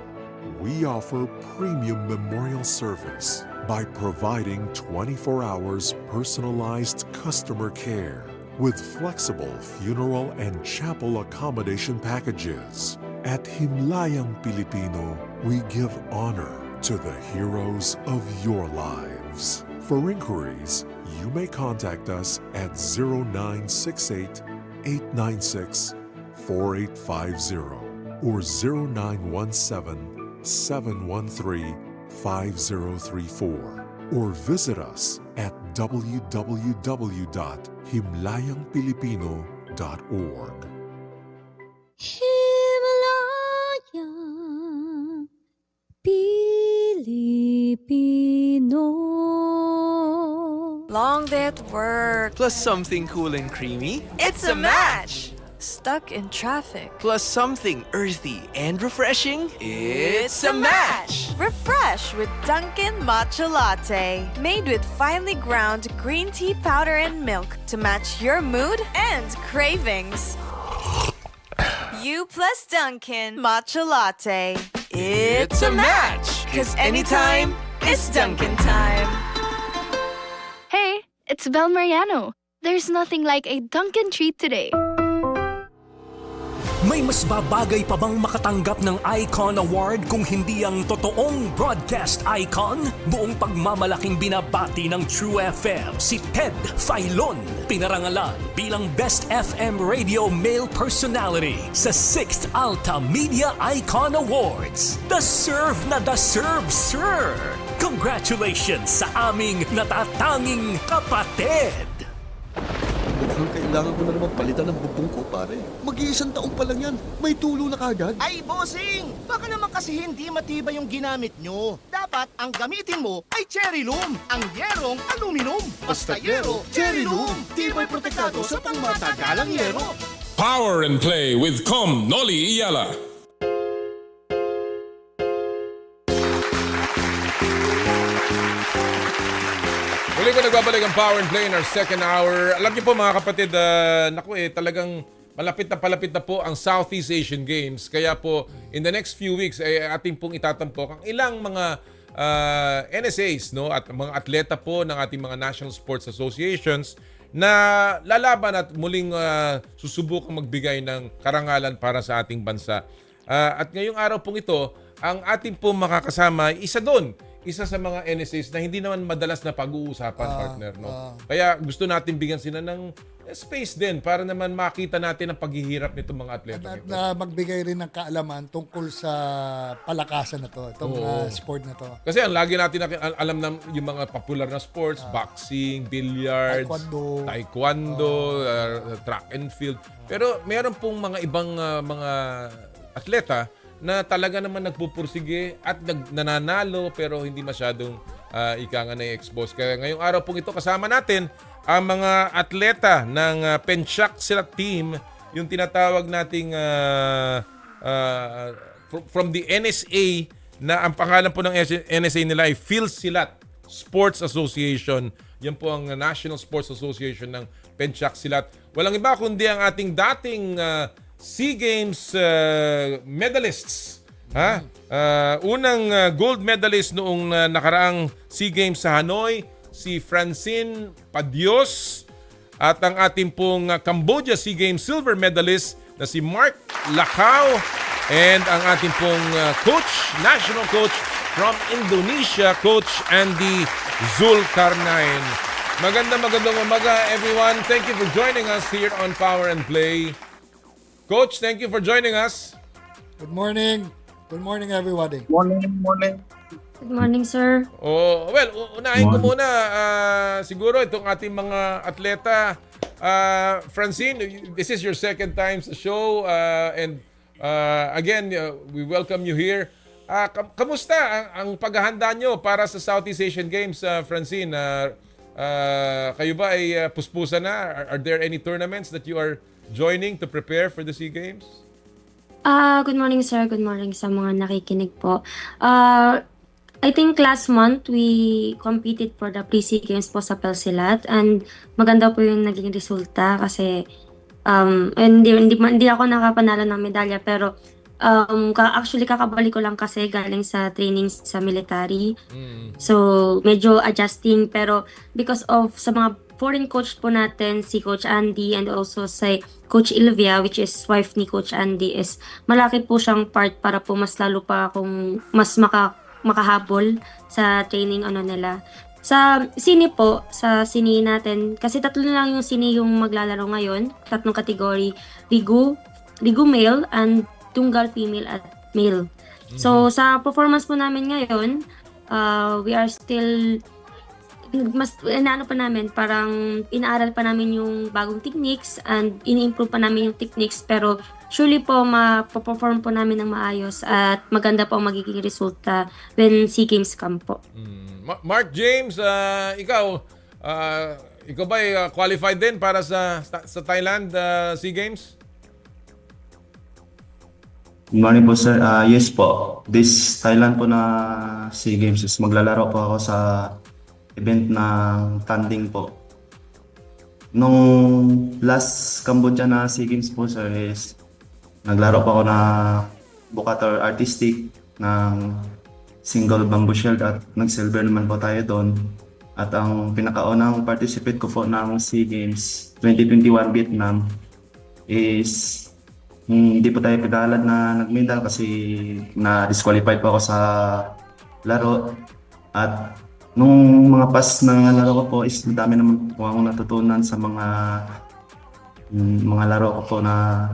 We offer premium memorial service by providing 24 hours personalized customer care with flexible funeral and chapel accommodation packages. At Himlayang Pilipino, we give honor to the heroes of your lives. For inquiries, you may contact us at 0968-896-4850 or 0917-713-5034 or visit us at www.himlayangpilipino.org. Himlayang Pilipino. Long day at work. Plus something cool and creamy. It's a match. Stuck in traffic. Plus something earthy and refreshing. It's a match. Refresh with Dunkin' Matcha Latte. Made with finely ground green tea powder and milk to match your mood and cravings. You plus Dunkin' Matcha Latte. It's a match. Cause anytime is Dunkin' time. Hey, it's Bel Mariano. There's nothing like a Dunkin' treat today. May mas babagay pa bang makatanggap ng Icon Award kung hindi ang totoong broadcast icon? Buong pagmamalaking binabati ng True FM si Ted Filon, pinarangalan bilang Best FM Radio Male Personality sa 6th Alta Media Icon Awards. Deserve na deserve, sir! Congratulations sa aming natatanging kapatid! Mukhang kailangan ko na naman palitan ng bubong ko, pare. Mag-iisang taon pa lang yan. May tulo na kagad. Ay, bossing! Baka naman kasi hindi matibay yung ginamit nyo. Dapat ang gamitin mo ay Cherry Loom, ang yerong aluminum. Basta yero, Cherry Loom. Tibay protektado sa pangmatagalang yero. Power and Play with Com Noli Iyala. Muli ko nagbabalik ang Power and Play in our second hour. Alam niyo po mga kapatid, talagang malapit na po ang Southeast Asian Games. Kaya po, in the next few weeks, ating pong itatampok ang ilang mga NSAs, no? At mga atleta po ng ating mga National Sports Associations na lalaban at muling susubukang magbigay ng karangalan para sa ating bansa. At ngayong araw pong ito, ang ating pong makakasama, isa doon, isa sa mga NSAs na hindi naman madalas na pag-uusapan, partner. No? Kaya gusto natin bigyan sila ng space din para naman makita natin ang paghihirap nitong mga atleta. At magbigay rin ng kaalaman tungkol sa palakasan na to, itong sport na to. Kasi ang lagi natin alam na yung mga popular na sports, boxing, billiards, taekwondo, track and field. Pero meron pong mga ibang mga atleta na talaga naman nagpupursige at nananalo pero hindi masyadong ika nga na-expose. Kaya ngayong araw pong ito kasama natin ang mga atleta ng Penchak Silat team, yung tinatawag nating from the NSA na ang pangalan po ng NSA nila ay Phil Silat Sports Association. Yan po ang National Sports Association ng Penchak Silat. Walang iba kundi ang ating dating SEA Games medalists. Unang gold medalist noong nakaraang SEA Games sa Hanoi, si Francine Padios, at ang ating pong Cambodia SEA Games silver medalist na si Mark Lacao, and ang ating pong national coach from Indonesia, Coach Andy Zulkarnaen. Magandang umaga, everyone. Thank you for joining us here on Power and Play. Coach, thank you for joining us. Good morning. Good morning, everybody. Morning. Good morning, sir. Unahin ko muna siguro itong ating mga atleta. Francine, this is your second time sa show, and again, we welcome you here. Kamusta ang paghahanda nyo para sa Southeast Asian Games, Francine? Kayo ba ay puspusan na? Are there any tournaments that you are joining to prepare for the SEA Games? Good morning, sir. Good morning sa mga nakikinig po. I think last month we competed for the pre-SEA Games po sa Silat, and maganda po yung naging resulta kasi hindi ako nakapanalo ng medalya, pero actually kakabalik ko lang kasi galing sa training sa military. So medyo adjusting, pero because of sa mga foreign coach po natin, si Coach Andy and also si Coach Ilvia, which is wife ni Coach Andy, is malaki po siyang part para po mas lalo pa akong mas makahabol sa training nila. Sa sini po, sa sini natin, kasi tatlo lang yung sini yung maglalaro ngayon, tatlong kategory, Rigu male and Tunggal female at male. So sa performance po namin ngayon, we are still parang inaaral pa namin yung bagong techniques and ini-improve pa namin yung techniques, pero surely po mapo-perform po namin ng maayos at maganda po ang magiging resulta when SEA Games come po. Mark James, ikaw ba ay qualified din para sa Thailand SEA Games? Good morning po, sir. Yes po. This Thailand po na SEA Games is maglalaro po ako sa event ng tanding po. Nung last Cambodia na SEA Games po, sir, is naglaro po ako na bukator artistic ng single bamboo shield at nag-silver naman po tayo doon. At ang pinakaunang participate ko po ng SEA Games 2021 Vietnam is hindi po tayo pinalad na nag-medal kasi na-disqualified po ako sa laro. At nung mga past na laro ko po is madami naman po akong natutunan sa mga laro ko po na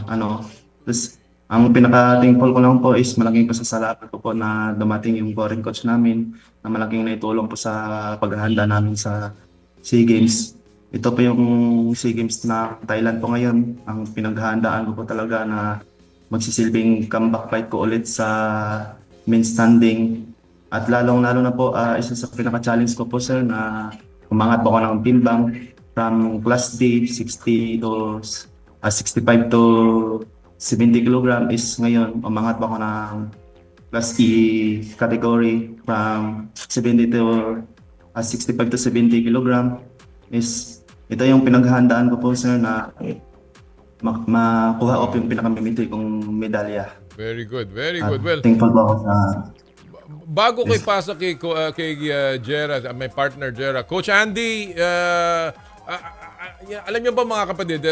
Tapos ang pinaka-thankful ko lang po is malaking pasasalamat ko po na dumating yung foreign coach namin na malaking naitulong po sa paghahanda namin sa SEA Games. Ito po yung SEA Games na Thailand po ngayon. Ang pinaghahandaan ko po talaga na magsisilbing comeback fight ko ulit sa men's standing. At lalong-lalo na po, isa sa pinaka-challenge ko po, sir, na umangat po ako ng timbang from class D, 65 to 70 kg is ngayon, umangat po ako ng class E category from 65 to 70 kg is ito yung pinaghahandaan ko po, sir, na makuha ko yung pinakamimiti kong medalya. Very good. Well, thankful po ako sa... Bago ko ipasok kay Jera, my partner Jera, Coach Andy, alam niyo ba mga kapatid,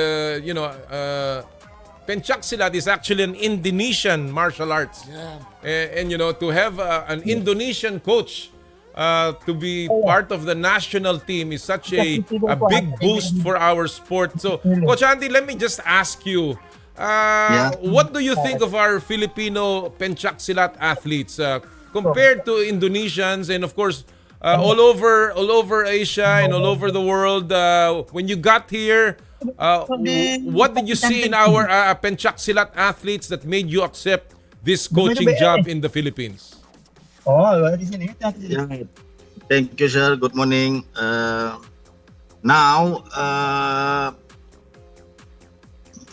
Penchak Silat is actually an Indonesian martial arts. Yeah. And to have an Indonesian coach to be part of the national team is such a big boost for our sport. So, Coach Andy, let me just ask you, what do you think of our Filipino Penchak Silat athletes compared to Indonesians and of course all over Asia and all over the world? When you got here, what did you see in our Penchak Silat athletes that made you accept this coaching job in the Philippines? Yeah. Thank you, sir. Good morning. Now,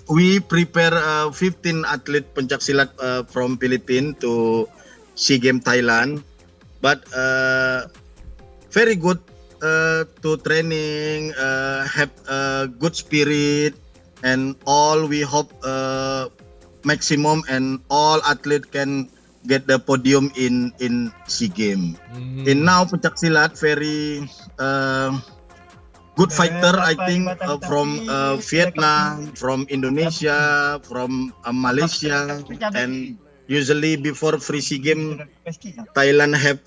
we prepare 15 athlete Pencak Silat from Philippines to SEA Games Thailand. But very good to training, have good spirit, and all we hope maximum and all athlete can get the podium in SEA Games. And now Pencak Silat very good fighter, I think, from Vietnam, from Indonesia, from Malaysia, and usually before free SEA Games, Thailand have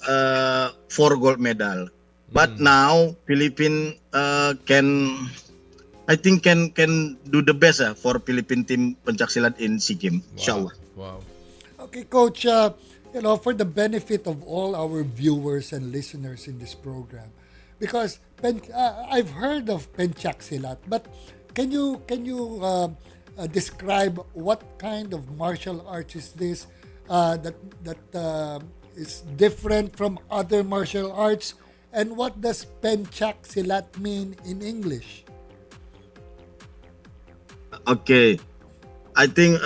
4 gold medal. But now Philippines can do the best for Philippine team Pencak Silat in SEA Games. Inshallah. Wow. Okay, Coach, for the benefit of all our viewers and listeners in this program, because I've heard of Penchak Silat, but can you describe what kind of martial arts is this that is different from other martial arts, and what does Penchak Silat mean in English? Okay, I think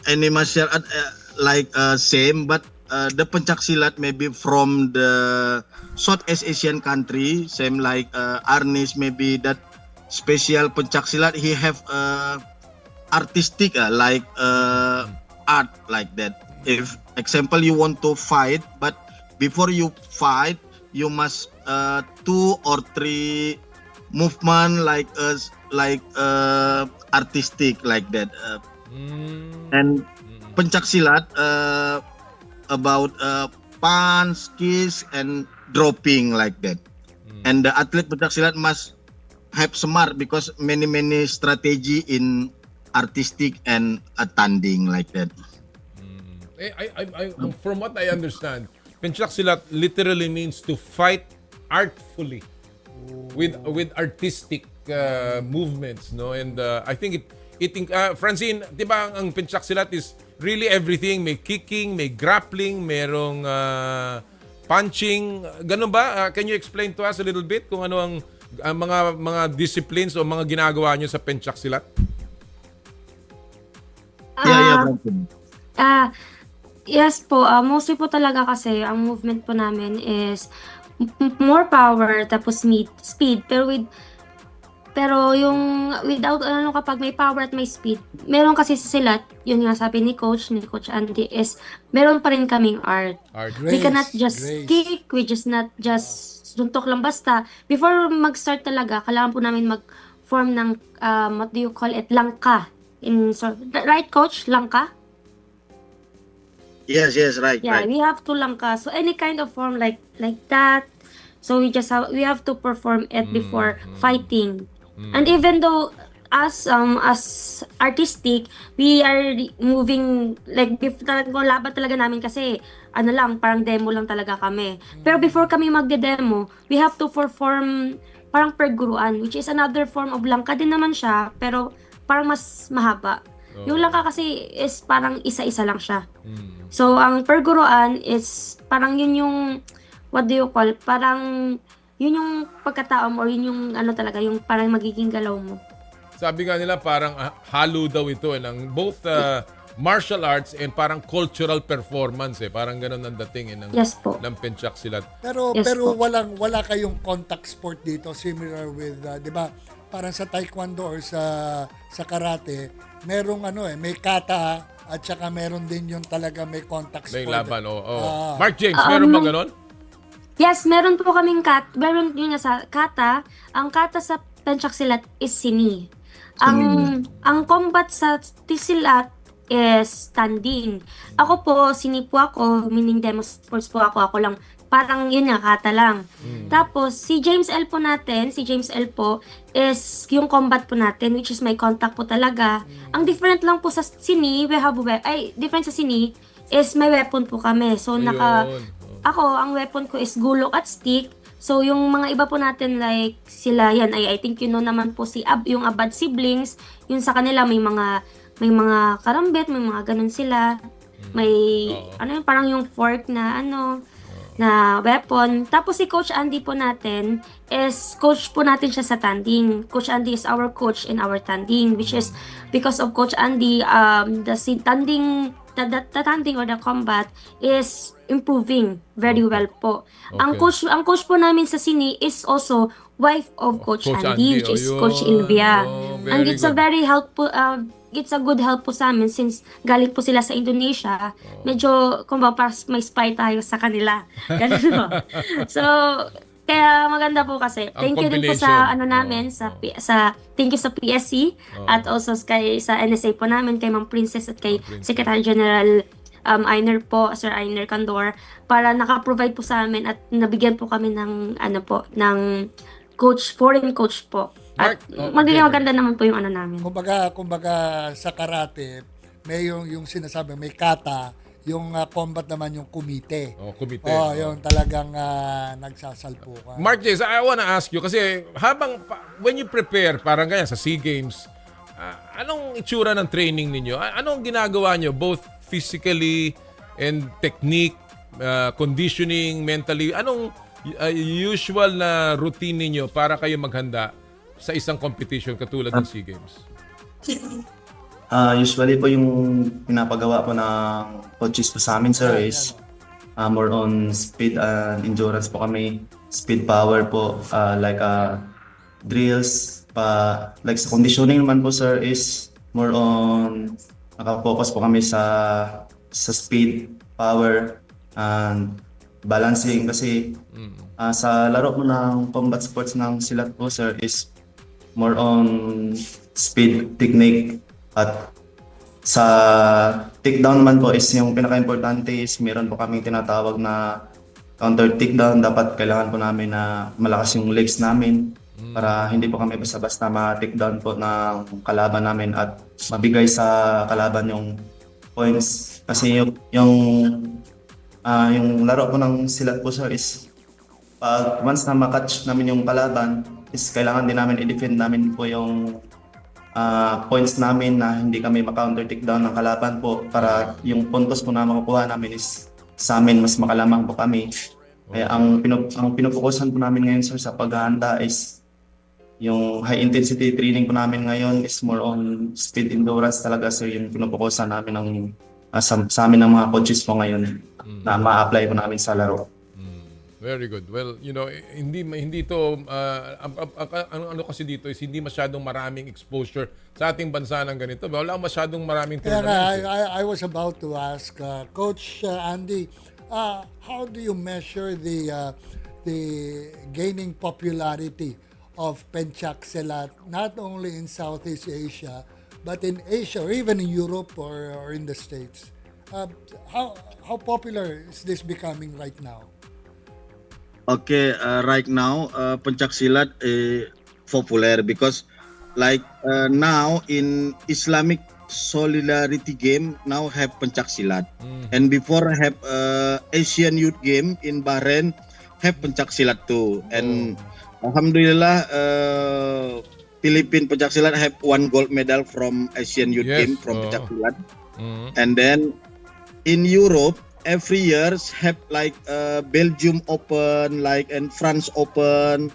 any martial art same, but the Pencak Silat maybe from the Southeast Asian country, same like Arnis, maybe that special Pencak Silat he have artistic art like that. If example you want to fight, but before you fight you must 2 or 3 movement like artistic like that. And Pencak Silat about punch, kiss, and dropping like that. And the athlete Pencak Silat must have smart because many strategy in artistic and attending like that. From what I understand, Pencak Silat literally means to fight artfully with artistic movements, no? And I think Francine, 'di ba ang Pencak Silat is really everything, may kicking, may grappling, merong punching, ganun ba? Can you explain to us a little bit kung ano ang mga disciplines o mga ginagawa niyo sa Pencak Silat? Yes po, mostly po talaga kasi ang movement po namin is more power tapos speed, pero yung without kapag may power at may speed, meron kasi sa silat, yun nga sabi ni Coach Andy, is meron pa rin kaming art. We cannot just kick, we just not just suntok lang basta. Before mag-start talaga, kailangan po namin mag-form ng what do you call it, langka. Right, Coach? Langka? Yes, right. Yeah, right. we have to langka. So any kind of form like that. So we have to perform it before fighting. And even though as artistic, we are moving like laban talaga namin kasi parang demo lang talaga kami. Pero before kami magde-demo, we have to perform parang perguruan, which is another form of langka din naman siya, pero parang mas mahaba. Yung langka kasi is parang isa-isa lang siya. So ang perguruan is parang yun yung what do you call, parang yun yung pagkataon or yun yung talaga, yung parang magiging galaw mo. Sabi nga nila parang halo daw ito ng both martial arts and parang cultural performance parang ganun ang dating ng Pencak Silat. Pero wala kayong contact sport dito similar with 'di ba? Parang sa taekwondo or sa karate, merong may kata at saka meron din yung talaga may contact sport. May laban, Mark James, meron bang ganon? Yes, meron po kaming meron yun sa kata. Ang kata sa Pencak Silat is sini. Ang combat sa silat is standing. Ako po, sini po ako, meaning demo sports po ako. Ako lang parang yun nga, kata lang. Tapos, si James L po is yung combat po natin, which is may contact po talaga. Ang different lang po sa sini, different sa sini, is may weapon po kami. So, ako, ang weapon ko is gulok at stick. So, yung mga iba po natin, like, sila, yan, I think you know naman po yung Abad siblings, yun sa kanila, may mga karambit, may mga ganun sila. May, parang yung fork na, na weapon. Tapos si Coach Andy po natin is, coach po natin siya sa tanding. Coach Andy is our coach in our tanding, which is, because of Coach Andy, the tanding or the combat is improving very well po. Ang coach po namin sa sini is also wife of Coach Andy, which is Coach Ilvia. And it's a very helpful, it's a good help po sa amin since galing po sila sa Indonesia. Medyo, kumbaga, may spy tayo sa kanila. Ganun po. So, kaya maganda po kasi. Thank you rin po sa namin, thank you sa PSC at also sa NSA po namin, kay Ma'am Princess at kay Secretary General Einer po, Sir Einer Candor, para naka-provide po sa amin at nabigyan po kami ng ng foreign coach po. At magiging maganda naman po yung namin. Kumbaga sa karate, may yung sinasabi, may kata, yung combat naman yung kumite. Kumite. Yung talagang nagsasalpukan. Mark Jays, I wanna ask you, kasi when you prepare, parang ganyan sa SEA Games, anong itsura ng training ninyo? Anong ginagawa nyo, both physically and technique, conditioning, mentally? Anong usual na routine ninyo para kayo maghanda sa isang competition katulad ng SEA Games? Usually po yung pinapagawa po ng coaches po sa amin, sir, is more on speed and endurance po kami. Speed power po, like drills. Like sa conditioning naman po, sir, is more on nakafocus po kami sa speed, power, and balancing. Kasi sa laro po ng combat sports ng silat po, sir, is more on speed, technique. At sa takedown naman po is yung pinaka-importante is meron po kaming tinatawag na counter takedown. Dapat kailangan po namin na malakas yung legs namin para hindi po kami basta-basta ma-takedown po ng kalaban namin at mabigay sa kalaban yung points. Kasi yung laro po ng silat po, sir, is pag once na makatch namin yung kalaban is kailangan din namin i-defend namin po yung points namin na hindi kami ma-counter takedown ng kalaban po para yung puntos po na makukuha namin is sa amin mas makalamang po kami. Kaya ang pinufokusan po namin ngayon, sir, sa paghahanda is yung high intensity training po namin ngayon is more on speed endurance talaga, sir, yung pinufokusan namin sa amin ng mga coaches po ngayon na ma-apply po namin sa laro. Very good. Well, hindi to ano kasi dito is hindi masyadong maraming exposure sa ating bansa ng ganito. Wala masyadong maraming tournaments. I was about to ask Coach Andy, how do you measure the gaining popularity of Penchak Silat not only in Southeast Asia but in Asia or even in Europe or in the States? How popular is this becoming right now? Okay, right now, Pencak Silat is popular because like now in Islamic Solidarity Game, now have Pencak Silat. And before have Asian Youth Game in Bahrain, have Pencak Silat too. And Alhamdulillah, Philippine Pencak Silat have 1 gold medal from Asian Youth Game from Pencak Silat. And then in Europe, every year have like Belgium Open, like and France Open.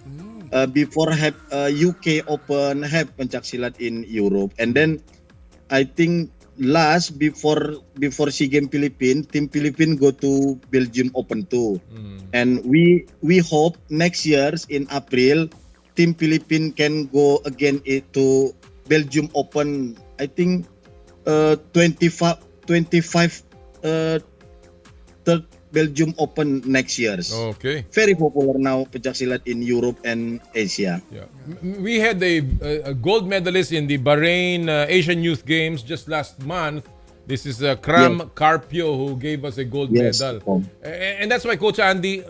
Before have UK Open, have Pencak Silat in Europe. And then I think last before SEA Games Philippines, Team Philippines go to Belgium Open too. And we hope next year in April, Team Philippines can go again to Belgium Open. I think 25 Belgium Open next year. Okay. Very popular now, Pencak Silat in Europe and Asia. Yeah. We had a gold medalist in the Bahrain Asian Youth Games just last month. This is Cram Carpio who gave us a gold medal. And that's why, Coach Andy,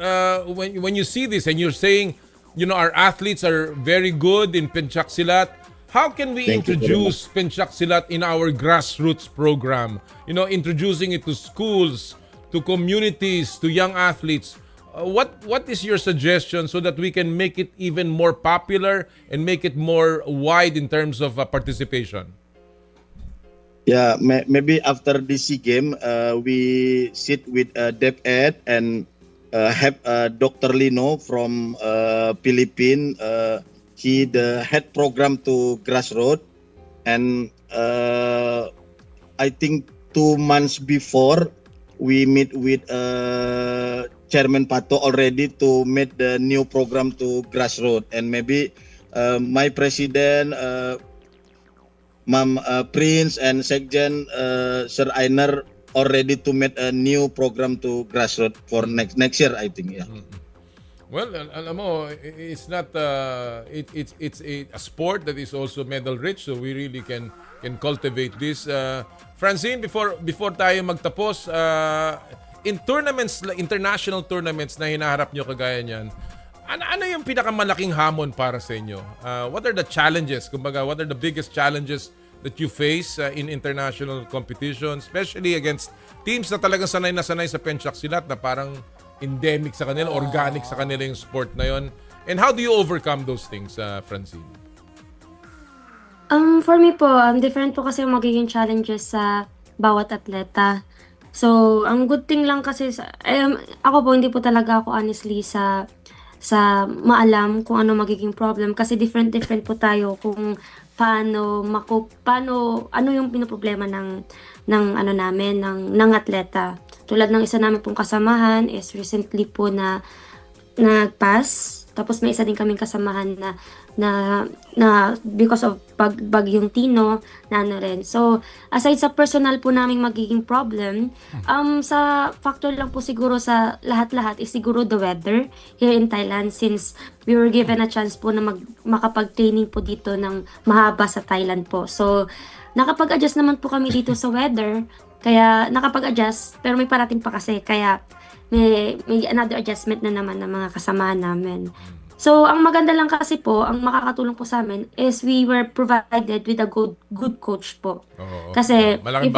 when you see this and you're saying, our athletes are very good in Penchak Silat, how can we introduce Penchak Silat in our grassroots program? Introducing it to schools, to communities, to young athletes. What is your suggestion so that we can make it even more popular and make it more wide in terms of participation? Yeah, maybe after this SEA game, we sit with Dep Ed and have Dr. Lino from Philippines. He the head program to grassroots, and I think 2 months before we meet with Chairman Pato already to make the new program to grassroots, and maybe my president. Ma'am Prince and Sekjen Sir Ainer already to make a new program to grassroots for next year, I think. Yeah. Well, alam mo, it's not it's a sport that is also medal rich, so we really can cultivate this. Francine, before tayo magtapos, in tournaments, international tournaments na hinaharap nyo kagaya niyan, ano yung pinakamalaking hamon para sa inyo? What are the challenges? Kumbaga, what are the biggest challenges that you face in international competition, especially against teams na talagang sanay na sanay sa Penchak Silat na parang endemic sa kanila, organic sa kanila yung sport na yon? And how do you overcome those things, Francine? For me po, different po kasi yung magiging challenges sa bawat atleta. So, ang good thing lang kasi, ako po, hindi po talaga ako honestly sa maalam kung ano magiging problem kasi different po tayo kung ano yung pinoproblema ng atleta. Tulad ng isa namin pong kasamahan is recently po na nag-pass. Tapos may isa din kaming kasamahan na because of bagyong Tino na ano rin. So, aside sa personal po naming magiging problem, sa factor lang po siguro sa lahat-lahat is siguro the weather here in Thailand since we were given a chance po na makapag-training po dito ng mahaba sa Thailand po. So, nakapag-adjust naman po kami dito sa weather, kaya nakapag-adjust, pero may parating pa kasi, kaya may another adjustment na naman ng mga kasamahan namin. So, ang maganda lang kasi po, ang makakatulong po sa amin is we were provided with a good coach po. Kasi, malaking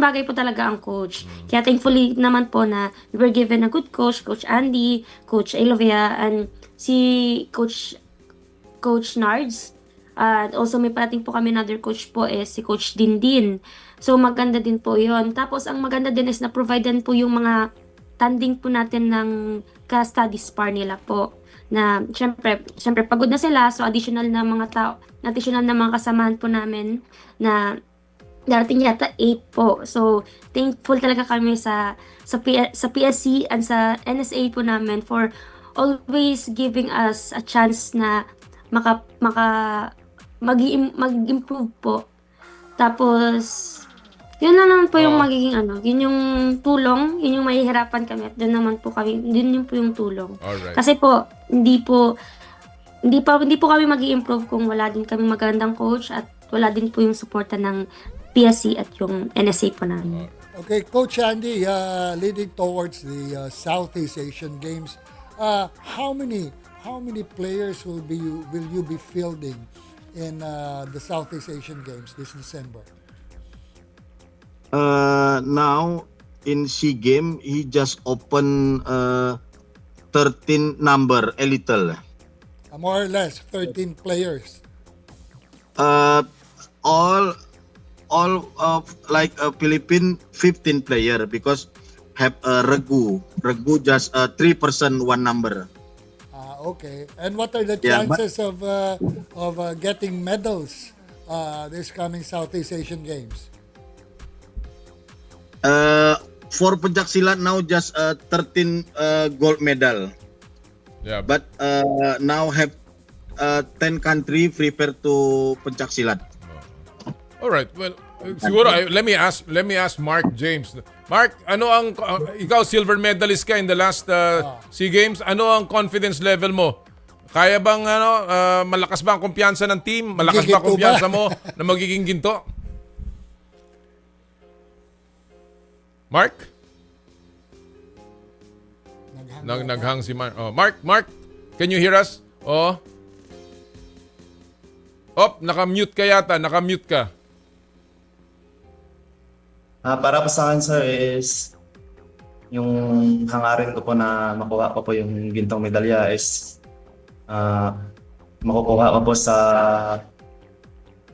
bagay po talaga ang coach. Kaya thankfully naman po na we were given a good coach, Coach Andy, Coach Elovia, and si Coach Nards. At also may parating po kami another coach po si Coach Dindin. So maganda din po yon. Tapos ang maganda din is na-provide din po yung mga tanding po natin ng ka-study spar nila po. Na syempre pagod na sila, so additional na mga kasamahan po namin na darating yata 8 po. So thankful talaga kami sa PSC and sa NSA po namin for always giving us a chance na mag-improve po. Tapos yun na naman po yung magiging yun yung tulong, yun yung mahihirapan kami at doon naman po kami, yun po yung tulong. Alright. Kasi po hindi po kami mag-i-improve kung wala din kami magandang coach at wala din po yung suporta ng PSC at yung NSA po namin. Okay, Coach Andy, leading towards the Southeast Asian Games, how many players will you be fielding in the Southeast Asian Games this December? Now in SEA game, he just opened 13 number, a little. More or less 13 players. All like a Philippine 15 player because have Regu just 3% one number. Okay. And what are the chances of getting medals this coming Southeast Asian Games? For Pencak Silat now just 13 gold medal. Yeah. But now have 10 country prepare to Pencak Silat. All right. Well, siguro let me ask Mark James. Mark, ano ang ikaw silver medalist ka in the last SEA Games? Ano ang confidence level mo? Kaya bang malakas ba ang kumpiyansa ng team? Malakas ba ang kumpiyansa mo na magiging ginto? Mark? Naghang si Mark. Oh, Mark, can you hear us? Oh. Naka-mute ka yata. Naka-mute ka. Para po sa akin, sir, is yung hangarin ko po na makuha ko po yung gintong medalya is makukuha ko po sa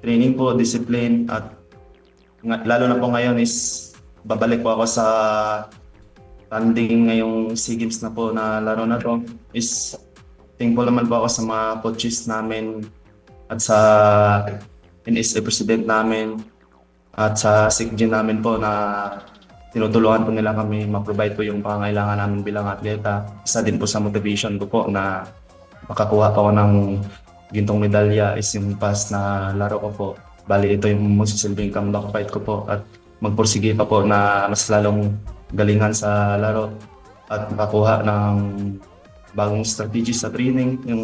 training po, discipline, at lalo na po ngayon is babalik po ako sa tanding ngayong SEA Games na po na laro na to. Is thankful naman po ako sa mga coaches namin at sa NSA president namin at sa SIGGIN namin po na tinutulungan po nila kami ma-provide po yung pangangailangan namin bilang atleta. Isa din po sa motivation ko po na makakuha po ako ng gintong medalya is yung past na laro ko po. Bali ito yung magsisilbing comeback fight ko po at magpursige pa po na mas lalong galingan sa laro at makakuha ng bagong strategy sa training. Yung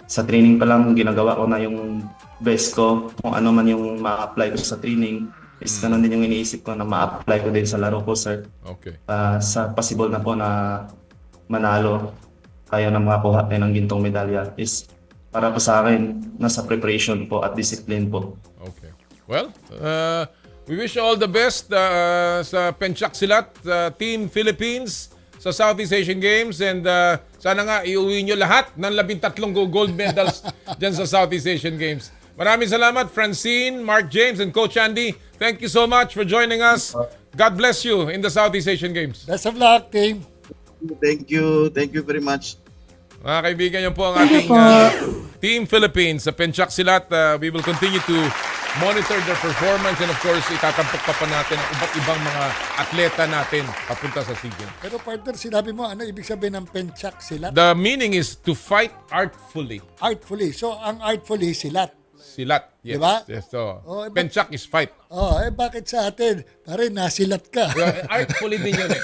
sa training pa lang ginagawa ko na yung best ko, kung ano man yung ma-apply ko sa training is ganun din yung iniisip ko na ma-apply ko din sa laro ko, sir. Okay. Sa possible na po na manalo kaya na makakuha tayo ng gintong medalya is para po sa akin nasa preparation po at discipline po. Okay. Well, we wish you all the best sa Penchak Silat, Team Philippines sa Southeast Asian Games, and sana nga iuwi nyo lahat ng 13 gold medals dyan sa Southeast Asian Games. Maraming salamat, Francine, Mark James, and Coach Andy. Thank you so much for joining us. God bless you in the Southeast Asian Games. Best of luck, team. Thank you. Thank you very much. Mga kaibigan, yan po ang ating Team Philippines sa Penchak Silat. We will continue to monitor their performance, and of course, itatampok pa natin ang iba't ibang mga atleta natin papunta sa SEA Games. Pero partner, sinabi mo, ano ibig sabihin ng Penchak Silat? The meaning is to fight artfully. Artfully. So, ang artfully, silat. Silat, yes. Diba? Yes, so, Oh, Penchak is fight. Bakit sa atin? Pare, nasilat ka. Artfully din yun eh.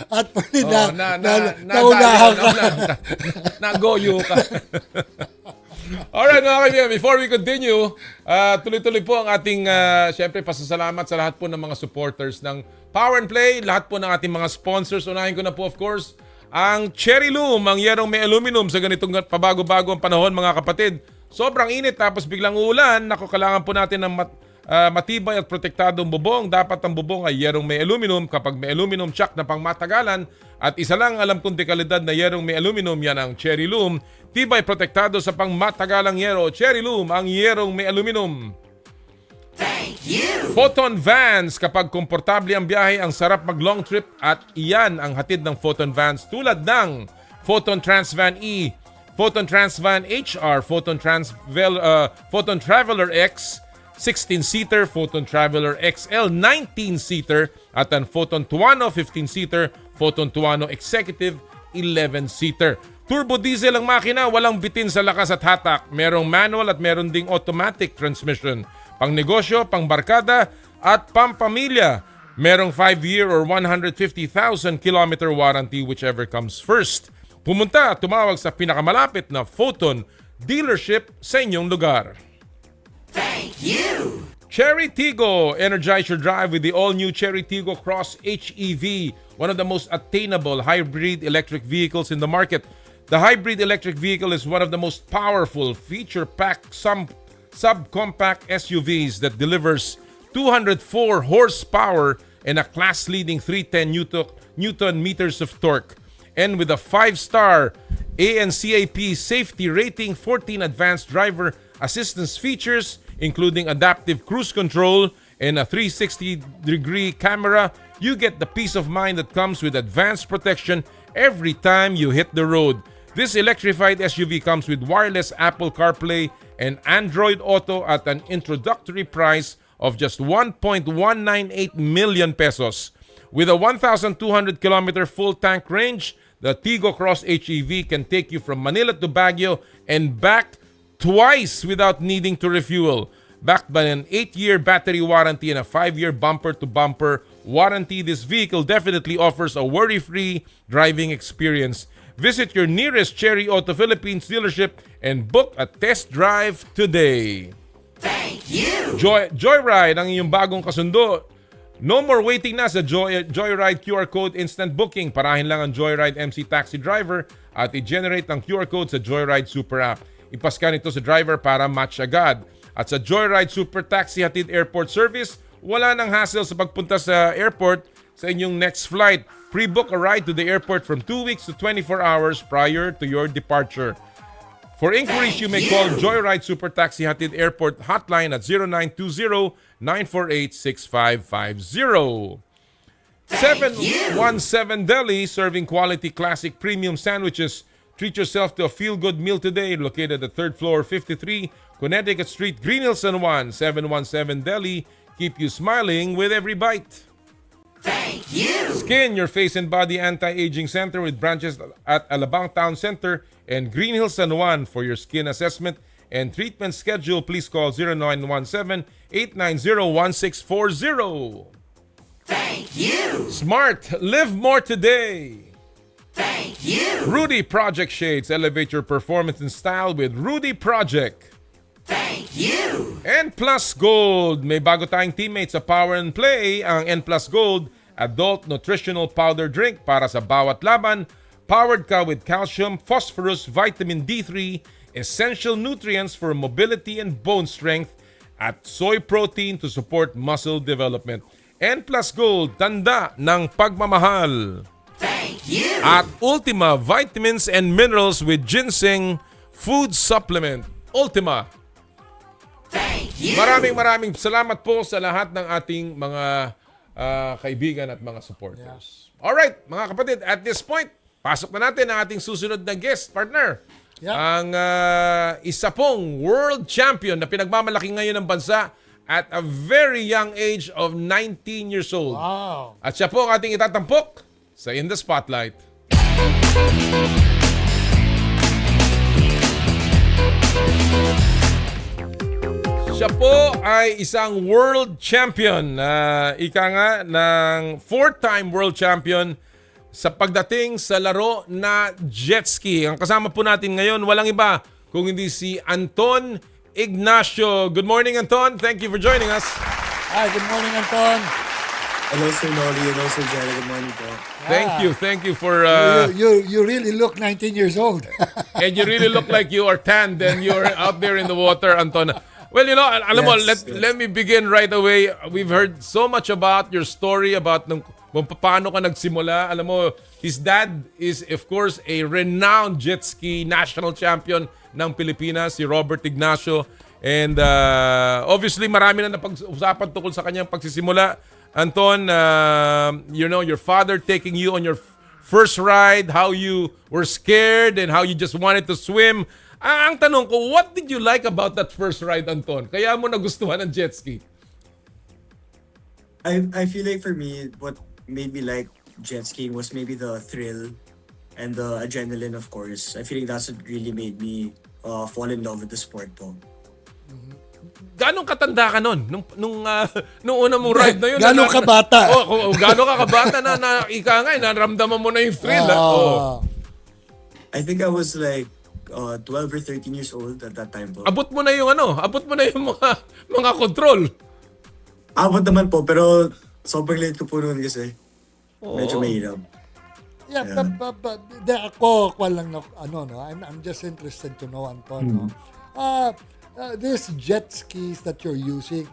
Artfully naunahan ka. Nagoyo ka. Alright mga kaibigan, before we continue, tuloy-tuloy po ang ating, syempre, pasasalamat sa lahat po ng mga supporters ng Power and Play, lahat po ng ating mga sponsors. Unahin ko na po, of course, ang Cherry Loom, ang yerong may aluminum sa ganitong pabago-bago ang panahon, mga kapatid. Sobrang init tapos biglang uulan, kailangan po natin ng matibay at protektadong bubong. Dapat ang bubong ay yerong may aluminum. Kapag may aluminum chuck na pangmatagalan, at isa lang alam kong dekalidad na yerong may aluminum, yan ang Cherry Loom. Tibay protektado sa pangmatagalang yero. Cherry Loom, ang yerong may aluminum. Thank you! Photon Vans, kapag komportable ang biyahe, ang sarap mag long trip, at iyan ang hatid ng Photon Vans tulad ng Photon Transvan E, Photon Transvan HR, Photon Traveler X 16-seater, Photon Traveler XL 19-seater, at ang Photon Tuano 15-seater, Photon Tuano Executive 11-seater. Turbo diesel ang makina, walang bitin sa lakas at hatak. Merong manual at meron ding automatic transmission. Pang negosyo, pang barkada, at pampamilya. Merong 5-year or 150,000 kilometer warranty, whichever comes first. Pumunta at tumawag sa pinakamalapit na Photon dealership sa inyong lugar. Thank you! Cherry Tiggo. Energize your drive with the all-new Cherry Tiggo Cross HEV, one of the most attainable hybrid electric vehicles in the market. The hybrid electric vehicle is one of the most powerful, feature-packed subcompact SUVs that delivers 204 horsepower and a class-leading 310 Newton meters of torque. And with a 5-star ANCAP safety rating, 14 advanced driver assistance features, including adaptive cruise control and a 360-degree camera, you get the peace of mind that comes with advanced protection every time you hit the road. This electrified SUV comes with wireless Apple CarPlay and Android Auto at an introductory price of just 1.198 million pesos. With a 1,200-kilometer full tank range, the Tiggo Cross HEV can take you from Manila to Baguio and back twice without needing to refuel. Backed by an 8-year battery warranty and a 5-year bumper-to-bumper warranty, this vehicle definitely offers a worry-free driving experience. Visit your nearest Cherry Auto Philippines dealership and book a test drive today. Thank you! Joyride, ang iyong bagong kasundo No more waiting na sa Joyride QR Code Instant Booking. Parahin lang ang Joyride MC Taxi Driver at i-generate ang QR Code sa Joyride Super App. Ipascan ito sa driver para match agad. At sa Joyride Super Taxi Hatid Airport Service, wala nang hassle sa pagpunta sa airport sa inyong next flight. Pre-book a ride to the airport from 2 weeks to 24 hours prior to your departure. For inquiries, you may call Joyride Super Taxi Hatid Airport Hotline at 0920-948-6550. 717 Deli, serving quality classic premium sandwiches. Treat yourself to a feel-good meal today. Located at 3rd floor, 53 Connecticut Street, Green Hills, San Juan. 717 Deli. Keep you smiling with every bite. Thank you. Skin, your face and body anti-aging center with branches at Alabang Town Center and Green Hills, San Juan. For your skin assessment and treatment schedule, please call 0917-890-1640. Thank you. Smart, live more today. Thank you. Rudy Project Shades, elevate your performance and style with Rudy Project. Thank you. N Plus Gold, may bago tayong teammates sa Power and Play, ang N Plus Gold Adult Nutritional Powder Drink para sa bawat laban. Powered ka with calcium, phosphorus, vitamin D3, essential nutrients for mobility and bone strength, at soy protein to support muscle development. N Plus Gold, tanda ng pagmamahal. Thank you. At Ultima Vitamins and Minerals with Ginseng Food Supplement. Ultima. Thank you. Maraming salamat po sa lahat ng ating mga kaibigan at mga supporters. Alright, mga kapatid, at this point, pasok na natin ang ating susunod na guest partner. Yeah. Ang isa pong world champion na pinagmamalaki ngayon ng bansa at a very young age of 19 years old. Wow. At siya po ang ating itatampok sa In the Spotlight. Siya po ay isang world champion. Ika nga ng 4-time world champion sa pagdating sa laro na jet ski. Ang kasama po natin ngayon, walang iba kung hindi si Anton Ignacio. Good morning, Anton. Thank you for joining us. Hi, good morning, Anton. Hello, Sir Noli. Hello, Sir Jerry. Good morning po. Thank you for... You really look 19 years old. And you really look like you are tanned and you're out there in the water, Anton. Well, you know, alam mo, let me begin right away. We've heard so much about your story, about kung paano ka nagsimula. Alam mo, his dad is, of course, a renowned jet ski national champion ng Pilipinas, si Robert Ignacio. And obviously, marami na napag-usapan tungkol sa kanyang pagsisimula. Anton, you know, your father taking you on your first ride, how you were scared and how you just wanted to swim. Ang tanong ko, what did you like about that first ride, Anton? Kaya mo nagustuhan ng jet ski? I feel like for me, what made me like jet skiing was maybe the thrill and the adrenaline, of course. I feel like that's what really made me fall in love with the sport po. Ganong katanda ka nun? Nung una mong ride na yun? Ganong kabata? Ganong ka kabata na ika nga, naramdaman mo na yung thrill. I think I was like 12 or 13 years old at that time po. Abot mo na yung mga control. Abot naman po, pero sobrang late ko po noon kasi. Medyo mahirap. Yeah, but ako lang I'm just interested to know, Anton. These jet skis that you're using,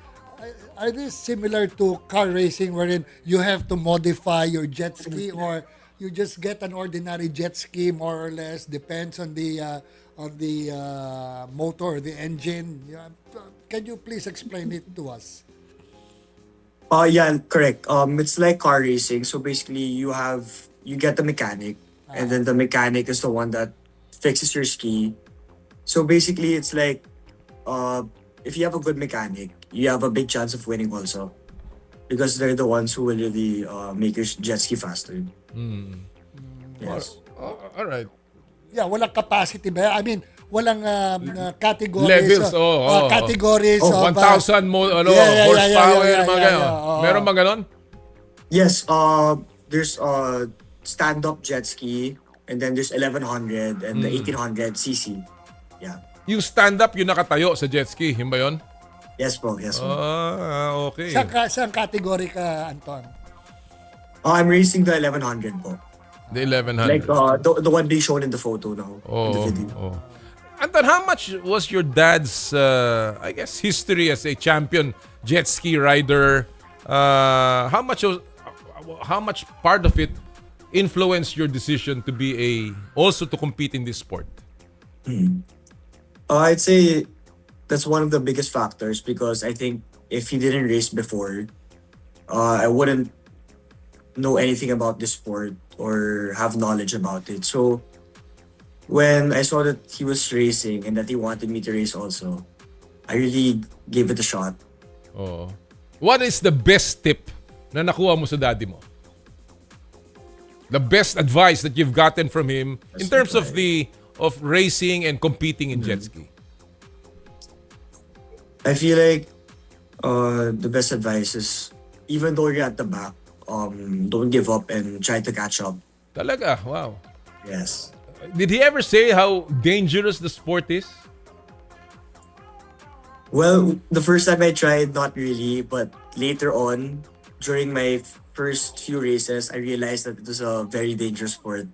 are they similar to car racing wherein you have to modify your jet ski, or you just get an ordinary jet ski more or less, depends on the motor, the engine? Can you please explain it to us? Yeah, correct. It's like car racing. So basically, you get the mechanic, and then the mechanic is the one that fixes your ski. So basically, it's like if you have a good mechanic, you have a big chance of winning also, because they're the ones who will really make your jet ski faster. Yes. All right. Yeah, walang capacity ba? I mean, walang categories. Levels, categories of 1,000 horsepower, mga gano'n. Meron ba gano'n? Yes, there's stand-up jet ski, and then there's 1100 and the 1800 cc. Yeah. Yung stand-up, yung nakatayo sa jet ski, yun ba yun? Yes po, yes po. Okay. Saan category ka, Anton? I'm racing the 1100 po. The 1100. Like the one being shown in the photo now. In the video. Anton, how much was your dad's, I guess, history as a champion jet ski rider? How much part of it influenced your decision to be also to compete in this sport? I'd say that's one of the biggest factors because I think if he didn't race before, I wouldn't know anything about this sport or have knowledge about it. So when I saw that he was racing and that he wanted me to race also, I really gave it a shot. Oh. What is the best tip na nakuha mo sa daddy mo? The best advice that you've gotten from him in terms of racing and competing in jet ski? I feel like the best advice is even though you're at the back, don't give up and try to catch up. Talaga? Wow. Yes. Did he ever say how dangerous the sport is? Well, the first time I tried, not really, but later on, during my first few races, I realized that it was a very dangerous sport.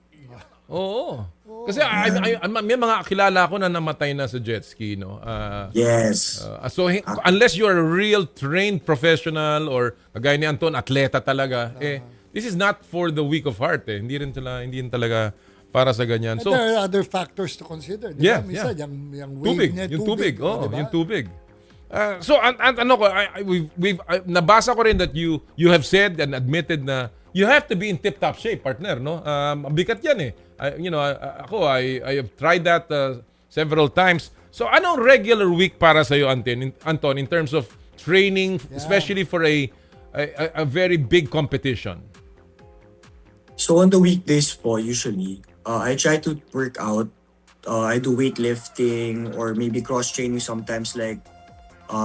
Oo. Kasi may mga kakilala ko na namatay na sa jet ski, no? Yes. So unless you're a real trained professional or kagaya ni Anton, atleta talaga, this is not for the weak of heart. Hindi rin talaga para sa ganyan. So there are other factors to consider. Yeah, Minsan, yeah. yung wave niya, tubig. Yung tubig. So we've nabasa ko rin that you have said and admitted na you have to be in tip-top shape, partner, no? Bigat yan eh. I have tried that several times. So anong regular week para sa iyo, Anton, in terms of training, especially for a very big competition? So on the weekdays po, usually, I try to work out. I do weightlifting or maybe cross-training sometimes like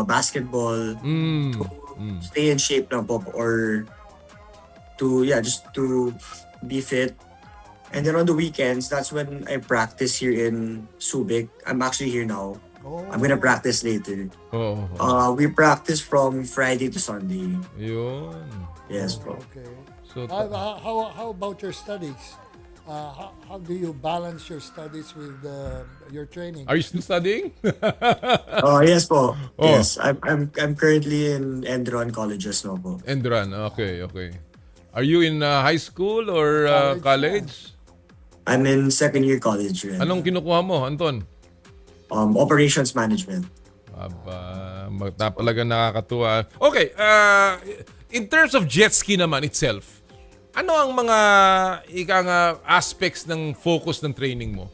basketball to stay in shape lang po or just to be fit. And then on the weekends, that's when I practice here in Subic. I'm actually here now. I'm gonna practice later. We practice from Friday to Sunday. Yun. Yes, bro. Okay. So how about your studies? How do you balance your studies with your training? Are you still studying? Yes po. Yes, I'm currently in Endron colleges now po. Endron, okay. Are you in high school or college? I'm in second year college. Right? Anong kinukuha mo, Anton? Operations management. Talaga nakakatuwa. Okay, in terms of jet ski naman itself, ano ang mga aspects ng focus ng training mo?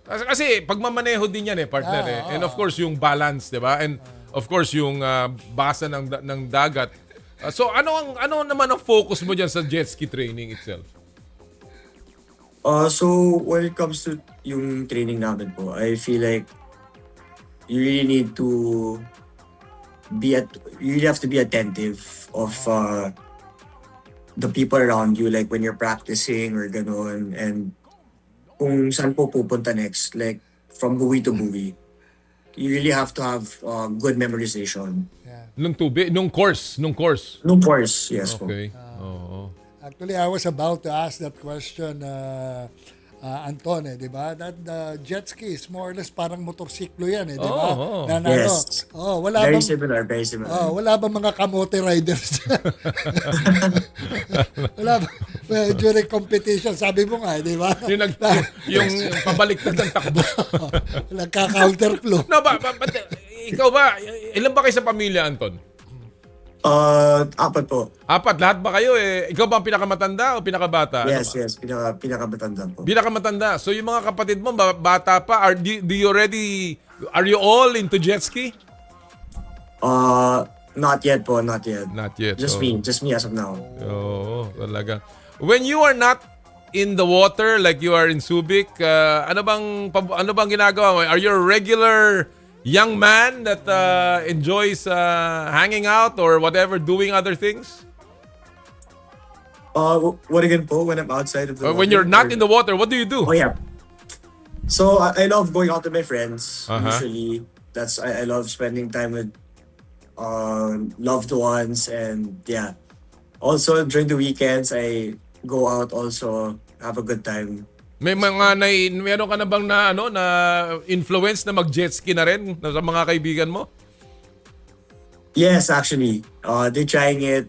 Kasi pagmamaneho din yan partner And of course yung balance, 'di ba? And of course yung basa ng dagat. So ano naman ang focus mo diyan sa jet ski training itself? So when it comes to yung training namin po, I feel like you really need to you really have to be attentive of the people around you, like when you're practicing or gano'n, and kung saan po pupunta next, like from buoy to buoy. You really have to have good memorization. Nung course? Nung course, yes po. Okay. Actually, I was about to ask that question, Anton, di ba? That jet ski is more or less parang motorsiklo yan, di ba? Yes. Wala very bang, similar. wala bang mga kamote riders? Wala ba? During competition, sabi mo nga, di ba? yung pabaliktad ng takbo. Nagka-counter flow. No, ikaw ba, ilan ba kayo sa pamilya, Anton? 4 po. 4, lahat ba kayo ikaw ba ang pinakamatanda o pinakabata? Yes, pinakamatanda po. Pinakamatanda. So yung mga kapatid mo bata pa, are you all into jet ski? Not yet po, not yet. Not yet. Just me as of now. Talaga. When you are not in the water like you are in Subic, ano bang ginagawa mo? Are you a regular young man that enjoys hanging out or whatever, doing other things? What again po? When I'm outside of the water? When you're not in the water, what do you do? Oh yeah. So I love going out with my friends. Usually, I love spending time with loved ones, and yeah. Also, during the weekends, I go out also, have a good time. May meron ka na bang na influence na mag-jet ski na rin sa mga kaibigan mo? Yes, actually. They're trying it.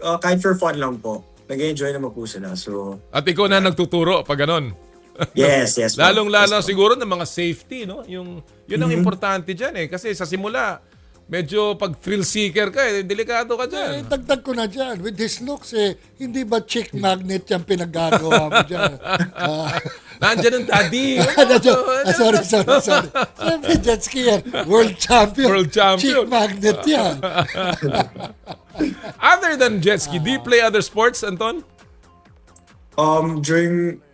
Kahit for fun lang po. Nag-enjoy naman po sila. So, At ikaw na nagtuturo pag ganon? Yes. Lalong-lalo siguro ng mga safety, no? Yun ang importante dyan eh. Kasi sa simula, medyo pag thrill seeker ka eh, delikado ka dyan. Dagdag ko na dyan. With his looks, hindi ba chick magnet yung pinaggagawa mo dyan? Nandyan ang daddy. Sorry. Siyempre, jet ski yan. World champion. Chick magnet yan. Other than jet ski, do you play other sports, Anton?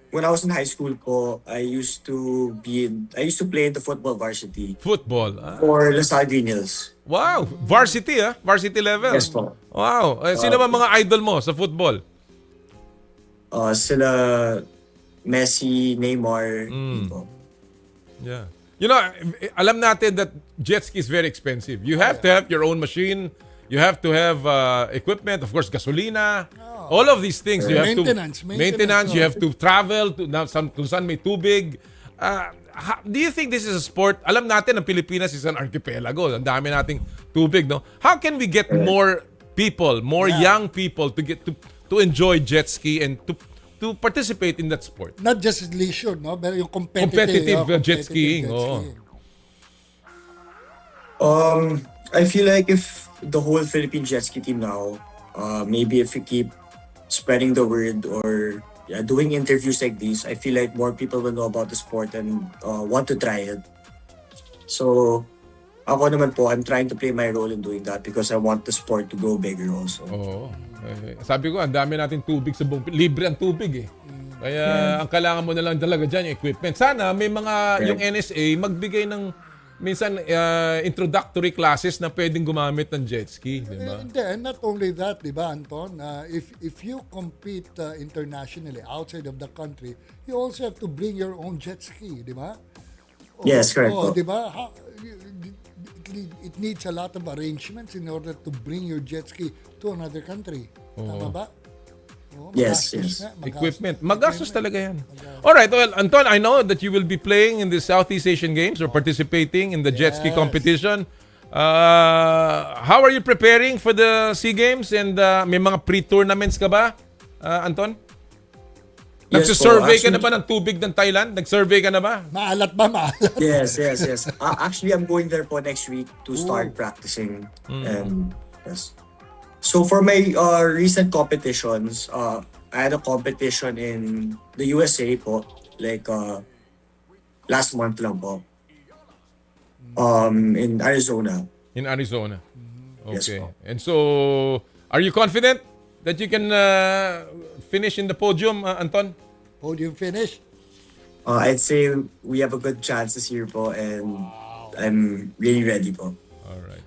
When I was in high school po, I used to play in the football varsity. Football? For the Sardinians. Wow! Varsity Varsity level? Yes po. Wow! Sino ba mga idol mo sa football? Sila Messi, Neymar. Yeah. You know, alam natin that jet ski is very expensive. You have to have your own machine. You have to have equipment, of course, gasolina. All of these things. You have maintenance. You have to travel to kung saan may tubig. Do you think this is a sport? Alam natin ang Pilipinas is an archipelago. Ang dami nating tubig, no? How can we get more people, more young people to enjoy jet ski and to participate in that sport? Not just leisure, no? Pero yung competitive jet skiing. I feel like if the whole Philippine jet ski team now, maybe if we keep spreading the word or doing interviews like these, I feel like more people will know about the sport and want to try it. So, ako naman po, I'm trying to play my role in doing that because I want the sport to grow bigger also. Sabi ko, ang dami natin tubig sa buong... Libre ang tubig eh. Kaya ang kailangan mo na lang talaga dyan yung equipment. Sana may mga, yung NSA, magbigay ng minsan introductory classes na pwedeng gumamit ng jet ski, di ba? And not only that, di ba, Anton? If you compete internationally outside of the country, you also have to bring your own jet ski, di ba? Yes, correct. Di ba? It needs a lot of arrangements in order to bring your jet ski to another country. Tama ba? Yes. Equipment. Magastos talaga yan. Alright, well, Anton, I know that you will be playing in the Southeast Asian Games or participating in the jet ski competition. How are you preparing for the SEA Games? And may mga pre-tournaments ka ba, Anton? Nagsisurvey ka na ba ng tubig ng Thailand? Nag-survey ka na ba? Maalat ba? Maalat? Yes. Actually, I'm going there po next week to start practicing. And yes. So for my recent competitions, I had a competition in the USA po, like last month lang po. In Arizona. In Arizona. Okay. Yes, po. And so, are you confident that you can finish in the podium, Anton? Podium finish? I'd say we have a good chance this year po, and I'm really ready po. All right.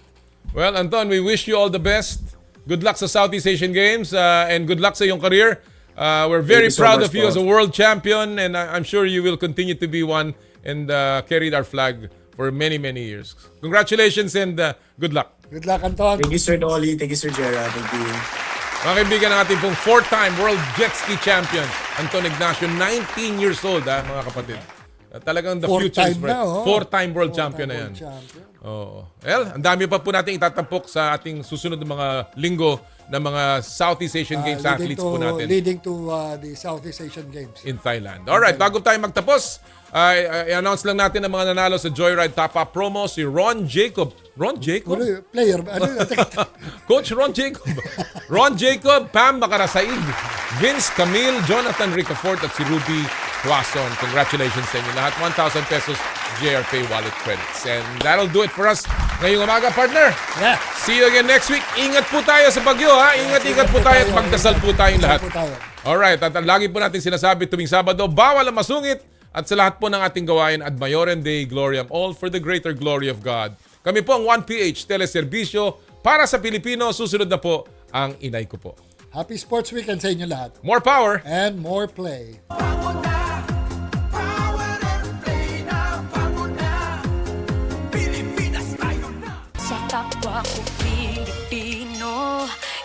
Well, Anton, we wish you all the best. Good luck sa Southeast Asian Games and good luck sa iyong career. We're very proud of you as a world champion, and I'm sure you will continue to be one and carried our flag for many, many years. Congratulations and good luck. Good luck, Anton. Thank you, Sir Noli. Thank you, Sir Gerard. Thank you. Mga kaibigan ng ating pong 4-time World Jet Ski Champion, Anton Ignacio, 19 years old, mga kapatid. Talagang the future is bright. 4-time World Champion na yan. Well, ang dami pa po natin itatampok sa ating susunod na mga linggo na mga Southeast Asian Games athletes po natin. Leading to the Southeast Asian Games. In Thailand. Alright, bago tayo magtapos, i-announce lang natin ang mga nanalo sa Joyride Top Up promo, si Ron Jacob. Ron Jacob? Player. Coach Ron Jacob. Ron Jacob, Pam Makarasaig, Vince Camille, Jonathan Ricafort at si Ruby Huason. Congratulations sa inyo lahat. 1,000 pesos JRPay wallet credits. And that'll do it for us ngayong umaga, partner. Yeah. See you again next week. Ingat po tayo sa bagyo, ha? Ingat po tayo at magdasal po tayong lahat. Alright, at lagi po natin sinasabi tuwing Sabado, bawal ang masungit. At sa lahat po ng ating gawain, ad maiorem Dei gloriam, all for the greater glory of God. Kami po ang 1PH Teleserbisyo para sa Pilipino. Susunod na po ang inay ko po. Happy Sports Weekend sa inyo lahat. More power. And more play. Sa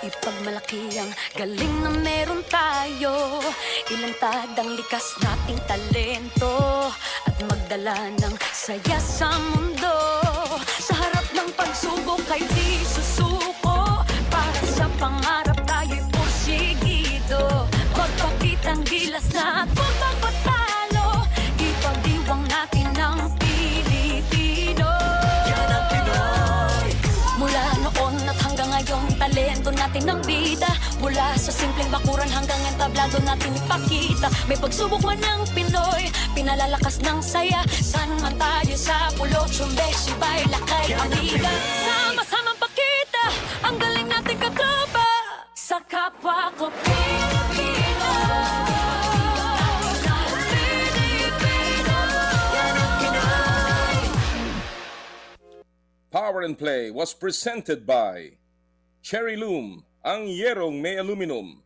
Ipagmalaki ang galing na meron tayo, ilantad ang likas nating talento, at magdala ng saya sa mundo. Sa harap ng pagsubok ay di susuko, para sa pangarap tayo'y porsigido. Magpakitang gilas na at huwag magpatalo, ipagdiwang natin ang Pilipino. Yan ang Pinoy. Mula noon at hanggang ngayon, talento natin ang bida. Mula sa simpleng bakuran hanggang entablado natin ipakita. May pagsubok man ng Pinoy, pinalalakas ng saya. San man tayo sa pulo, Chumbe, Sibay, Lacay, Amiga. Sama-samang pakita ang galing natin katropa sa kapwa ko Pilipino. Power and Play was presented by Cherry Loom, ang yerong may aluminum.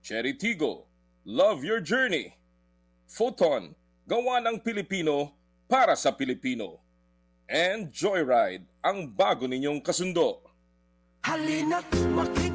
Cherry Tigo, love your journey. Photon, gawa ng Pilipino para sa Pilipino. And Joyride, ang bago ninyong kasundo. Halina't makinig.